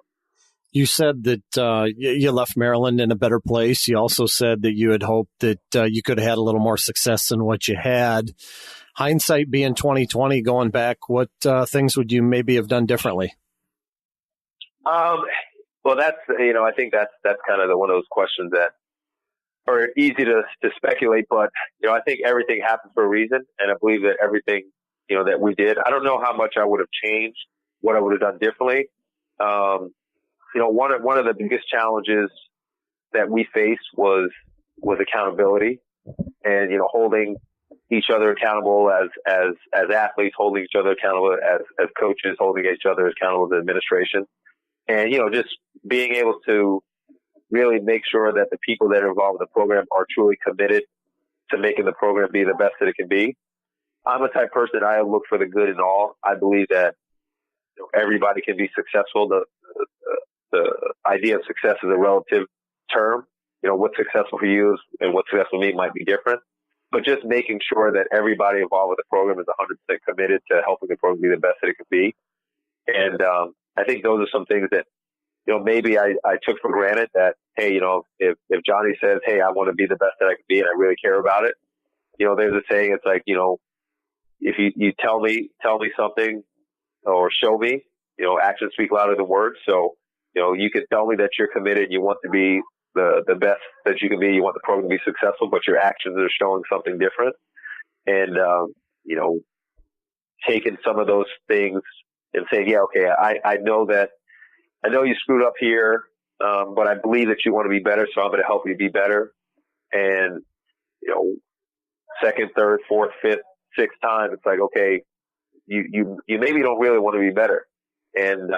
You said that you left Maryland in a better place. You also said that you had hoped that you could have had a little more success than what you had. Hindsight being 2020, going back, what things would you maybe have done differently? Well, that's, you know, I think that's kind of one of those questions that are easy to speculate, but, you know, I think everything happens for a reason. And I believe that everything, you know, that we did, I don't know how much I would have changed, what I would have done differently. You know, one of the biggest challenges that we faced was accountability, and, you know, holding each other accountable as athletes, holding each other accountable as coaches, holding each other accountable as administration. And, you know, just being able to really make sure that the people that are involved in the program are truly committed to making the program be the best that it can be. I'm a type of person, I look for the good in all. I believe that everybody can be successful. The idea of success is a relative term. What's successful for you and what's successful for me might be different. But just making sure that everybody involved with the program is 100% committed to helping the program be the best that it can be. And I think those are some things that, maybe I took for granted that, hey, if Johnny says, hey, I want to be the best that I can be and I really care about it, there's a saying, it's like, if you tell me something or show me, actions speak louder than words. So, you can tell me that you're committed, you want to be the best that you can be, you want the program to be successful, but your actions are showing something different. And, taking some of those things and saying, yeah, okay, I know you screwed up here, but I believe that you want to be better, so I'm going to help you be better. And, second, third, fourth, fifth, sixth time, it's like, okay, you maybe don't really want to be better. And,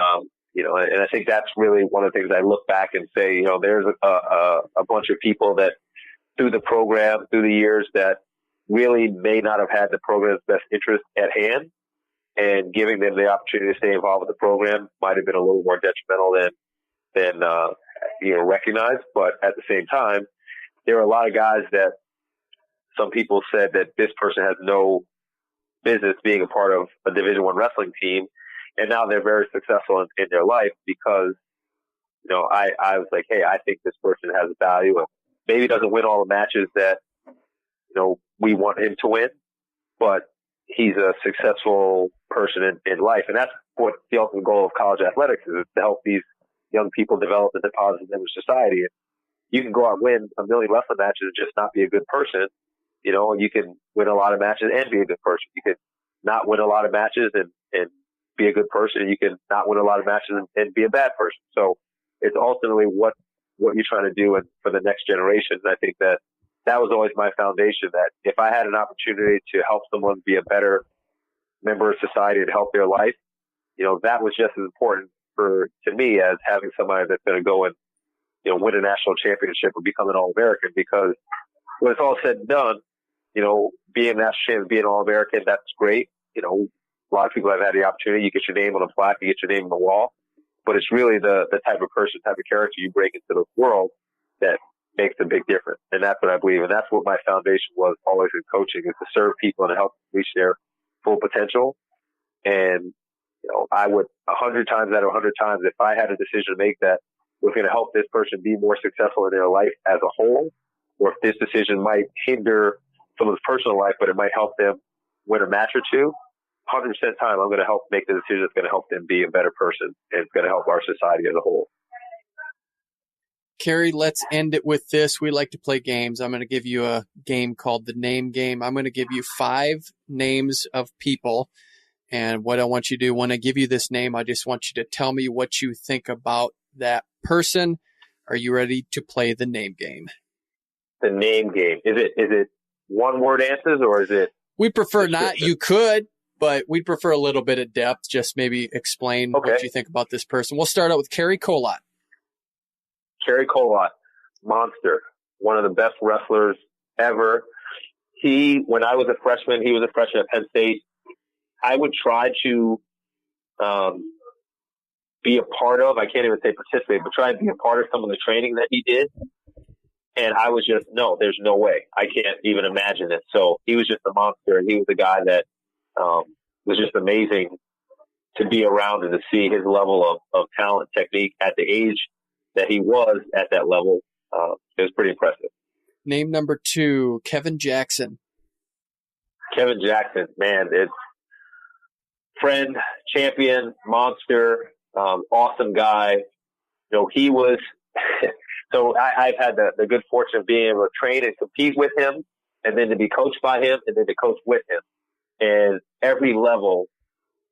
and I think that's really one of the things I look back and say, there's a bunch of people that through the program, through the years, that really may not have had the program's best interest at hand, and giving them the opportunity to stay involved with the program might have been a little more detrimental than recognized. But at the same time, there are a lot of guys that some people said that this person has no business being a part of a Division I wrestling team, and now they're very successful in their life because, I was like, hey, I think this person has value, and maybe doesn't win all the matches that, we want him to win, but he's a successful person in life. And that's what the ultimate goal of college athletics is to help these young people develop and deposit in society. And you can go out and win a million wrestling matches and just not be a good person. You can win a lot of matches and be a good person. You can not win a lot of matches and be a good person. You can not win a lot of matches and be a bad person. So it's ultimately what you're trying to do for the next generation. And I think that was always my foundation, that if I had an opportunity to help someone be a better member of society and help their life, that was just as important to me as having somebody that's going to go and, win a national championship or become an All-American. Because when it's all said and done, being a national champion, being an All-American, that's great. A lot of people have had the opportunity. You get your name on a plaque, you get your name on the wall, but it's really the type of person, type of character you bring into the world that makes a big difference. And that's what I believe. And that's what my foundation was always in coaching, is to serve people and to help them reach their full potential. And, I would 100 times out of 100 times, if I had a decision to make that was going to help this person be more successful in their life as a whole, or if this decision might hinder someone's personal life, but it might help them win a match or two, 100% of the time, I'm going to help make the decision that's going to help them be a better person, and it's going to help our society as a whole. Kerry, let's end it with this. We like to play games. I'm going to give you a game called the name game. I'm going to give you 5 names of people. And what I want you to do, when I give you this name, I just want you to tell me what you think about that person. Are you ready to play the name game? The name game. Is it one word answers, or is it? We prefer not. You could, but we prefer a little bit of depth. Just maybe explain what you think about this person. We'll start out with Kerry Kolot. Kerry Kolot, monster, one of the best wrestlers ever. When I was a freshman, he was a freshman at Penn State. I would try to be a part of, I can't even say participate, but try and be a part of some of the training that he did. And I was just, no, there's no way. I can't even imagine it. So he was just a monster. And he was a guy that was just amazing to be around and to see his level of talent, technique at the age that he was at that level. It was pretty impressive. Name number 2, Kevin Jackson. Kevin Jackson, man, it's friend, champion, monster, awesome guy. He was, so I've had the good fortune of being able to train and compete with him, and then to be coached by him, and then to coach with him. And every level,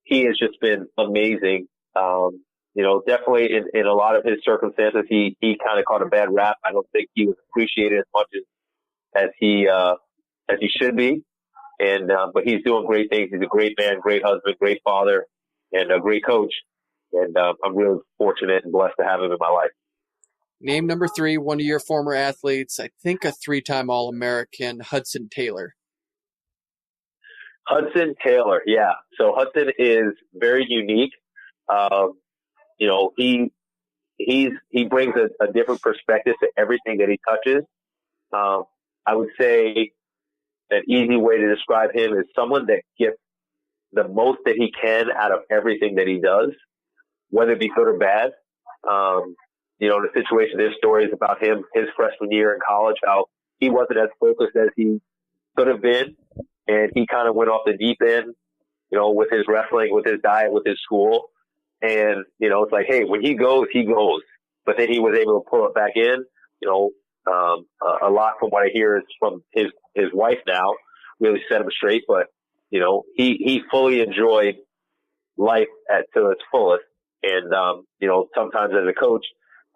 he has just been amazing. Definitely in a lot of his circumstances, he kind of caught a bad rap. I don't think he was appreciated as much as he should be. But he's doing great things. He's a great man, great husband, great father, and a great coach. And I'm really fortunate and blessed to have him in my life. Name number 3, one of your former athletes, I think a 3-time All-American, Hudson Taylor. Hudson Taylor, yeah. So Hudson is very unique. He brings a different perspective to everything that he touches. I would say an easy way to describe him is someone that gets the most that he can out of everything that he does, whether it be good or bad. In the situation, there's stories about him, his freshman year in college, how he wasn't as focused as he could have been. And he kind of went off the deep end, with his wrestling, with his diet, with his school. And, it's like, hey, when he goes, he goes. But then he was able to pull it back in. A lot from what I hear is from his wife now, really set him straight. But, he fully enjoyed life to its fullest. And, sometimes as a coach,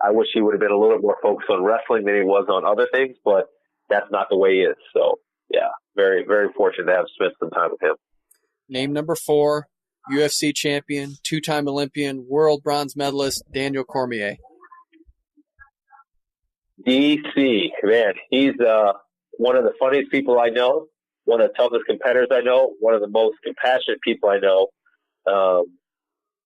I wish he would have been a little bit more focused on wrestling than he was on other things, but that's not the way he is. So, yeah, very, very fortunate to have spent some time with him. Name number 4, UFC champion, 2-time Olympian, world bronze medalist, Daniel Cormier. DC, man, he's one of the funniest people I know, one of the toughest competitors I know, one of the most compassionate people I know.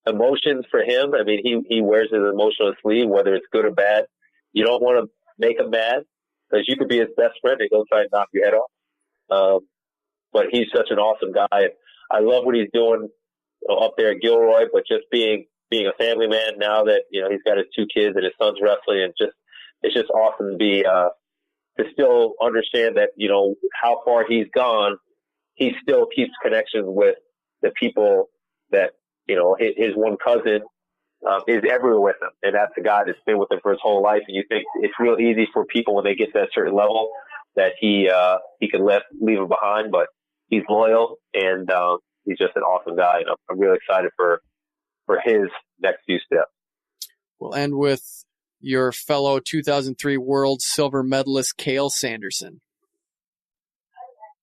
Emotions for him, I mean, he wears his emotion on his sleeve, whether it's good or bad. You don't want to make him mad because you could be his best friend and he'll try and knock your head off. But he's such an awesome guy. I love what he's doing up there at Gilroy, but just being a family man now that, he's got his 2 kids and his son's wrestling, and it's just awesome to be, to still understand that, how far he's gone, he still keeps connections with the people that, his one cousin is everywhere with him. And that's the guy that's been with him for his whole life. And you think it's real easy for people when they get to that certain level that he can leave him behind, but he's loyal and he's just an awesome guy. And I'm really excited for his next few steps. We'll end with your fellow 2003 world silver medalist, Cael Sanderson.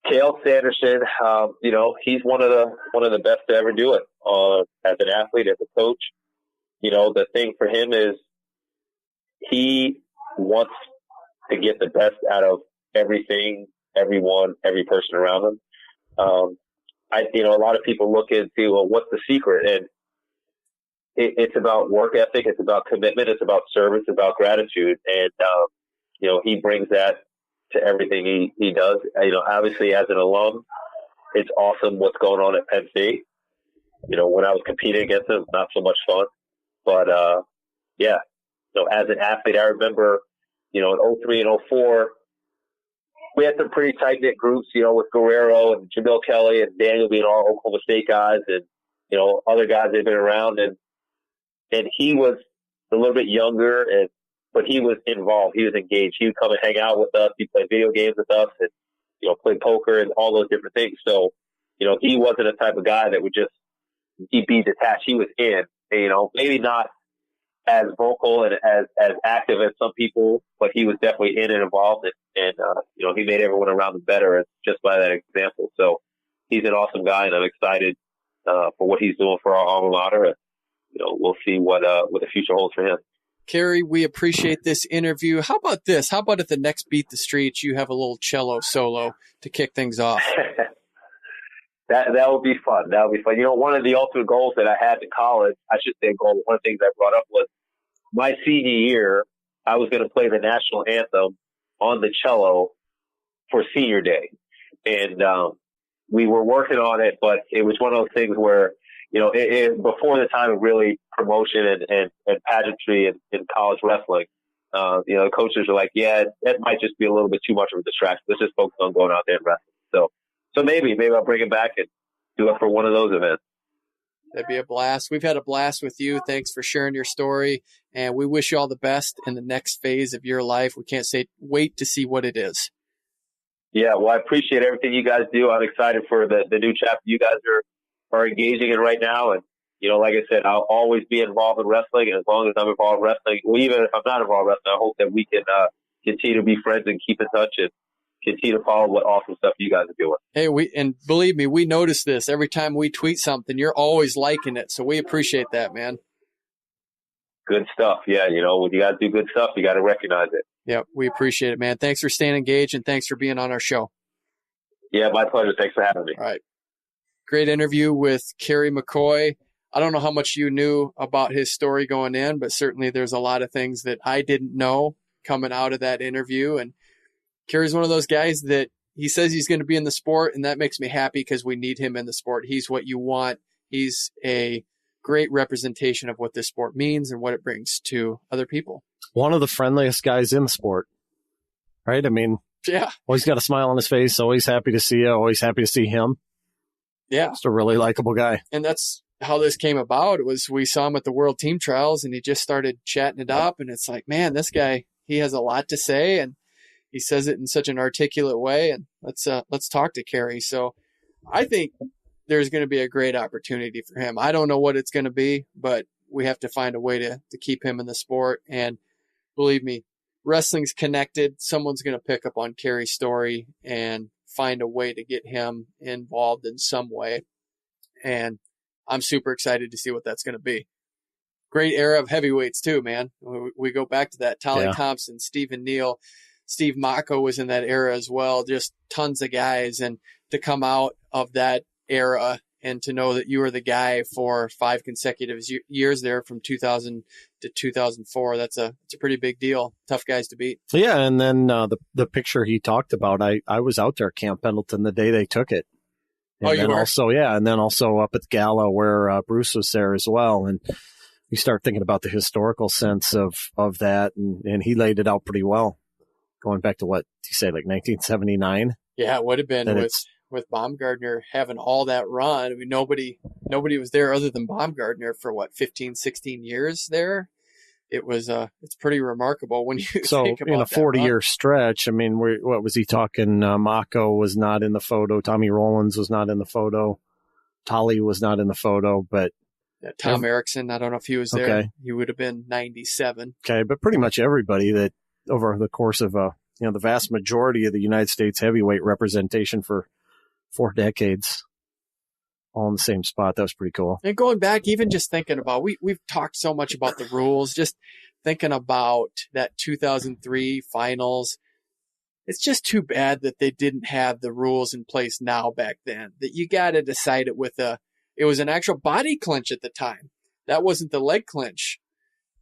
Cael Sanderson, he's one of the best to ever do it. As an athlete, as a coach, the thing for him is he wants to get the best out of everything, everyone, every person around him. A lot of people look into, well, what's the secret? And it's about work ethic, it's about commitment, it's about service, it's about gratitude, and he brings that to everything he does. Obviously as an alum, it's awesome what's going on at Penn State. When I was competing against him, not so much fun. But as an athlete, I remember, in 03 and 04, we had some pretty tight knit groups, with Guerrero and Jamil Kelly and Daniel being all Oklahoma State guys, and other guys that had been around, and he was a little bit younger, but he was involved. He was engaged. He would come and hang out with us. He played video games with us, and play poker and all those different things. So he wasn't a type of guy that would just be detached. He was in, maybe not as vocal and as active as some people, but he was definitely in and involved, and he made everyone around him better just by that example. So he's an awesome guy, and I'm excited for what he's doing for our alma mater. And, we'll see what the future holds for him. Kerry, we appreciate this interview. How about this? How about at the next Beat the Streets, you have a little cello solo to kick things off? That would be fun. That would be fun. One of the ultimate goals that I had in college, I should say goal, one of the things I brought up was my senior year, I was going to play the national anthem on the cello for senior day. And we were working on it, but it was one of those things where, before the time of really promotion and pageantry in college wrestling, the coaches were like, yeah, that might just be a little bit too much of a distraction. Let's just focus on going out there and wrestling. So maybe I'll bring it back and do it for one of those events. That'd be a blast. We've had a blast with you. Thanks for sharing your story, and we wish you all the best in the next phase of your life. We can't wait to see what it is. Yeah, well, I appreciate everything you guys do. I'm excited for the new chapter you guys are engaging in right now. And, like I said, I'll always be involved in wrestling. And as long as I'm involved in wrestling, well, even if I'm not involved in wrestling, I hope that we can continue to be friends and keep in touch and continue to follow what awesome stuff you guys are doing. Hey, and believe me, we notice this every time we tweet something. You're always liking it, so we appreciate that, man. Good stuff. Yeah, you know, when you got to do good stuff, you got to recognize it. Yep, we appreciate it, man. Thanks for staying engaged, and thanks for being on our show. Yeah, my pleasure. Thanks for having me. All right. Great interview with Kerry McCoy. I don't know how much you knew about his story going in, but certainly there's a lot of things that I didn't know coming out of that interview. And Kerry's one of those guys that he says he's going to be in the sport, and that makes me happy because we need him in the sport. He's what you want. He's a great representation of what this sport means and what it brings to other people. One of the friendliest guys in the sport, right? I mean, yeah, always got a smile on his face, always happy to see you, always happy to see him. Yeah. Just a really likable guy. And that's how this came about. It was, we saw him at the World Team Trials and he just started chatting it up, and it's like, man, this guy, he has a lot to say and he says it in such an articulate way. And let's talk to Kerry. So I think there's going to be a great opportunity for him. I don't know what it's going to be, but we have to find a way to keep him in the sport. And believe me, wrestling's connected. Someone's going to pick up on Kerry's story and find a way to get him involved in some way. And I'm super excited to see what that's going to be. Great era of heavyweights too, man. We go back to that. Tolly Thompson, Stephen Neal, Steve Mocco was in that era as well. Just tons of guys. And to come out of that era and to know that you were the guy for 5 consecutive years there from 2000 to 2004, it's a pretty big deal. Tough guys to beat. Yeah, and then the picture he talked about, I was out there at Camp Pendleton the day they took it. And you were? Also, yeah, and then also up at the gala where Bruce was there as well. And you start thinking about the historical sense of that, and he laid it out pretty well. Going back to what you say, like 1979? Yeah, it would have been with Baumgartner having all that run. I mean, nobody was there other than Baumgartner for 15, 16 years there. It was it's pretty remarkable when you think about in a 40-year stretch. I mean, what was he talking? Mako was not in the photo. Tommy Rollins was not in the photo. Tolly was not in the photo, but Tom Erickson, I don't know if he was there. Okay. He would have been 97. Okay, but pretty much everybody that over the course of the vast majority of the United States heavyweight representation for 4 decades, all in the same spot. That was pretty cool. And going back, even just thinking about, we've talked so much about the rules, just thinking about that 2003 finals. It's just too bad that they didn't have the rules in place now back then, that you got to decide it with it was an actual body clinch at the time. That wasn't the leg clinch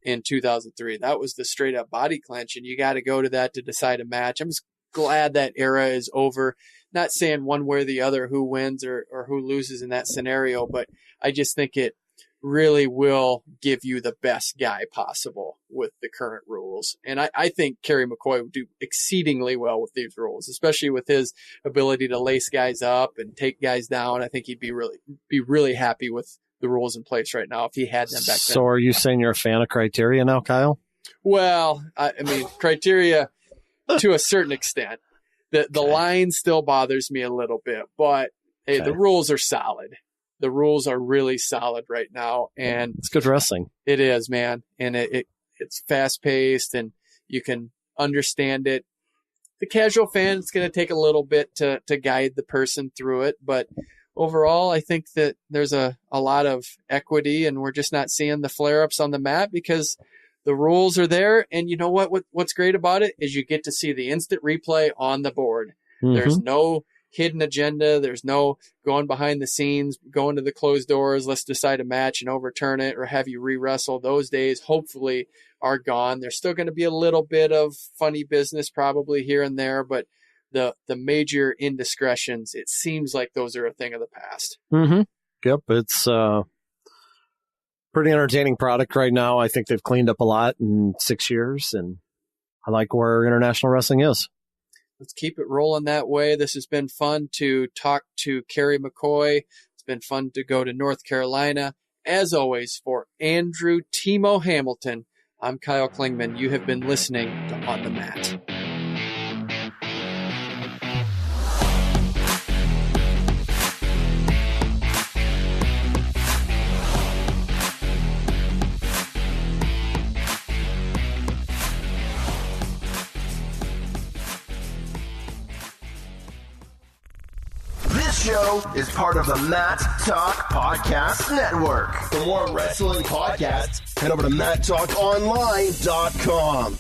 in 2003. That was the straight up body clinch. And you got to go to that to decide a match. I'm just glad that era is over. Not saying one way or the other who wins or who loses in that scenario, but I just think it really will give you the best guy possible with the current rules. And I think Kerry McCoy would do exceedingly well with these rules, especially with his ability to lace guys up and take guys down. I think he'd be really happy with the rules in place right now if he had them back then. So are you saying you're a fan of criteria now, Kyle? Well, I mean, criteria to a certain extent. The line still bothers me a little bit, but hey, the rules are solid. The rules are really solid right now, and it's good wrestling. It is, man, and it's fast paced, and you can understand it. The casual fan, it's going to take a little bit to guide the person through it, but overall, I think that there's a lot of equity, and we're just not seeing the flare-ups on the mat because the rules are there. And you know what's great about it is you get to see the instant replay on the board. Mm-hmm. There's no hidden agenda. There's no going behind the scenes, going to the closed doors, let's decide a match and overturn it or have you re-wrestle. Those days hopefully are gone. There's still going to be a little bit of funny business probably here and there, but the major indiscretions, it seems like those are a thing of the past. Mm-hmm. Yep. It's pretty entertaining product right now. I think they've cleaned up a lot in 6 years, and I like where international wrestling is. Let's keep it rolling that way. This has been fun to talk to Kerry McCoy. It's been fun to go to North Carolina. As always, for Andrew Timo Hamilton, I'm Kyle Klingman. You have been listening to On the Mat. show is part of the Matt Talk Podcast Network. For more wrestling podcasts, head over to MattTalkOnline.com.